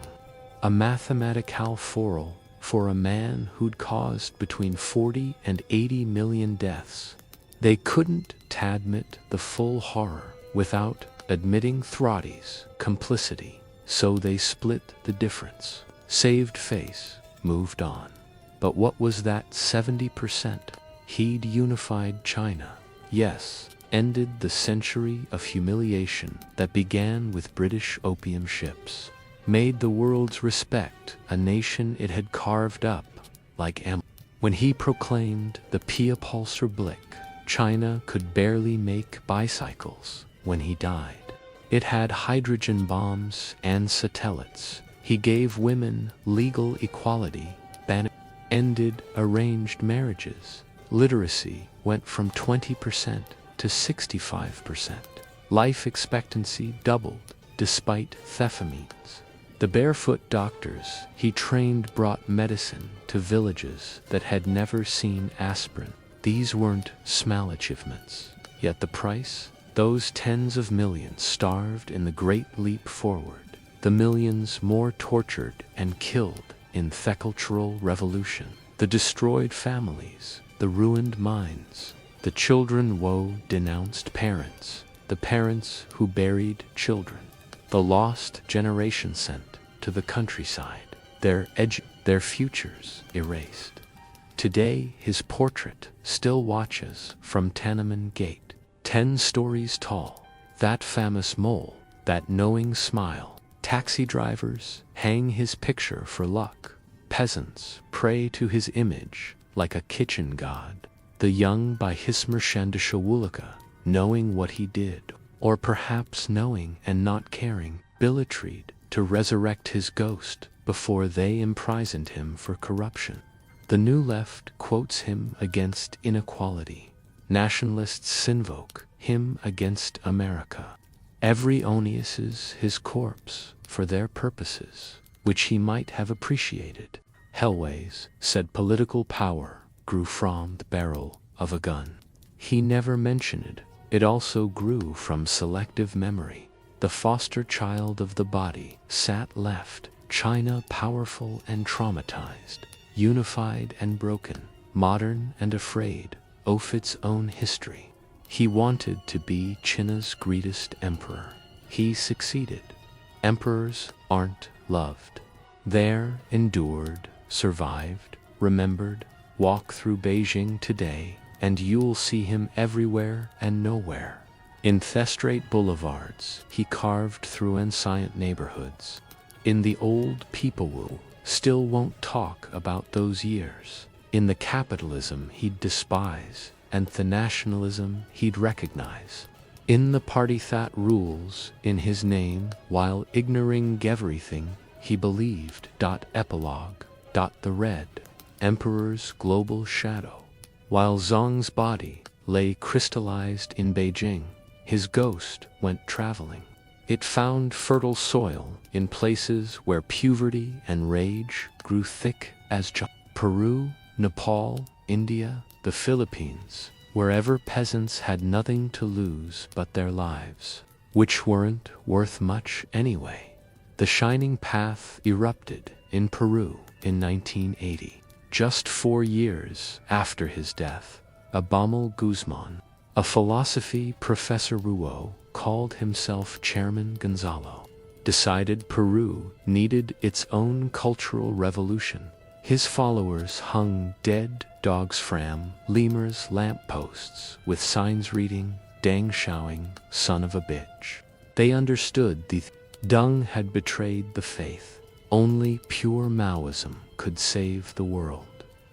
A: A mathematical foral for a man who'd caused between 40 and 80 million deaths. They couldn't admit the full horror without admitting Throtty's complicity, so they split the difference, saved face, moved on. But what was that 70%? He'd unified China. Yes, ended the century of humiliation that began with British opium ships. Made the world's respect a nation it had carved up like When he proclaimed the Piapolsrepublik, China could barely make bicycles when he died. It had hydrogen bombs and satellites. He gave women legal equality, ended arranged marriages. Literacy went from 20% to 65%. Life expectancy doubled despite thefamines. The barefoot doctors he trained brought medicine to villages that had never seen aspirin. These weren't small achievements. Yet the price? Those tens of millions starved in the Great Leap Forward. The millions more tortured and killed in the Cultural Revolution. The destroyed families, the ruined minds. The children woe denounced parents. The parents who buried children. The lost generation sent to the countryside. Their futures erased. Today his portrait still watches from Tiananmen Gate, 10 stories tall. That famous mole, that knowing smile. Taxi drivers hang his picture for luck. Peasants pray to his image like a kitchen god. The young by his Merchandische knowing what he did, or perhaps knowing and not caring, billetried to resurrect his ghost before they imprisoned him for corruption. The New Left quotes him against inequality. Nationalists invoke him against America. Every oniuses his corpse for their purposes, which he might have appreciated. Hellways said political power grew from the barrel of a gun. He never mentioned it also grew from selective memory. The foster child of the body sat left, China powerful and traumatized, unified and broken, modern and afraid of its own history. He wanted to be China's greatest emperor. He succeeded. Emperors aren't loved. They're endured, survived, remembered. Walk through Beijing today, and you'll see him everywhere and nowhere. In Thestrate boulevards, he carved through ancient neighborhoods. In the old people still won't talk about those years. In the capitalism he'd despise, and the nationalism he'd recognize. In the party that rules in his name, while ignoring everything he believed. Epilogue. The Red Emperor's global shadow. While Zhong's body lay crystallized in Beijing, his ghost went traveling. It found fertile soil in places where puberty and rage grew thick as Peru, Nepal, India, the Philippines, wherever peasants had nothing to lose but their lives, which weren't worth much anyway. The Shining Path erupted in Peru in 1980, just 4 years after his death. Abamel Guzman, a philosophy professor Ruo, called himself Chairman Gonzalo, decided Peru needed its own cultural revolution. His followers hung dead dogs from lemurs lampposts with signs reading, Deng Xiaoing, son of a bitch. They understood the Deng had betrayed the faith. Only pure Maoism could save the world.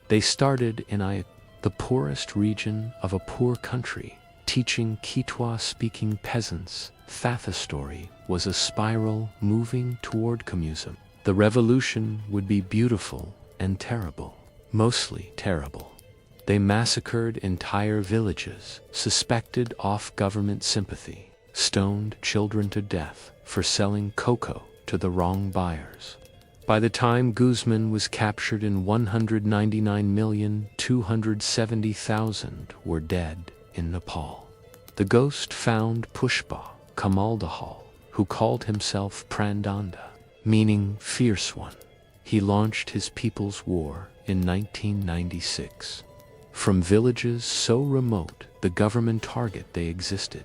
A: They started in the poorest region of a poor country, teaching Kitwa-speaking peasants that the story was a spiral moving toward communism. The revolution would be beautiful and terrible, mostly terrible. They massacred entire villages, suspected off-government sympathy, stoned children to death for selling cocoa to the wrong buyers. By the time Guzman was captured, 199,270,000 were dead in Nepal. The ghost found Pushpa Kamaldahal, who called himself Prandanda, meaning fierce one. He launched his People's War in 1996. From villages so remote the government target they existed.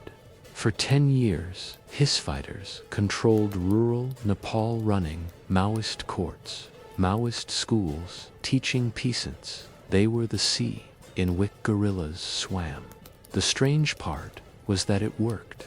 A: For 10 years, his fighters controlled rural Nepal, running Maoist courts, Maoist schools, teaching peasants they were the sea in which guerrillas swam. The strange part was that it worked.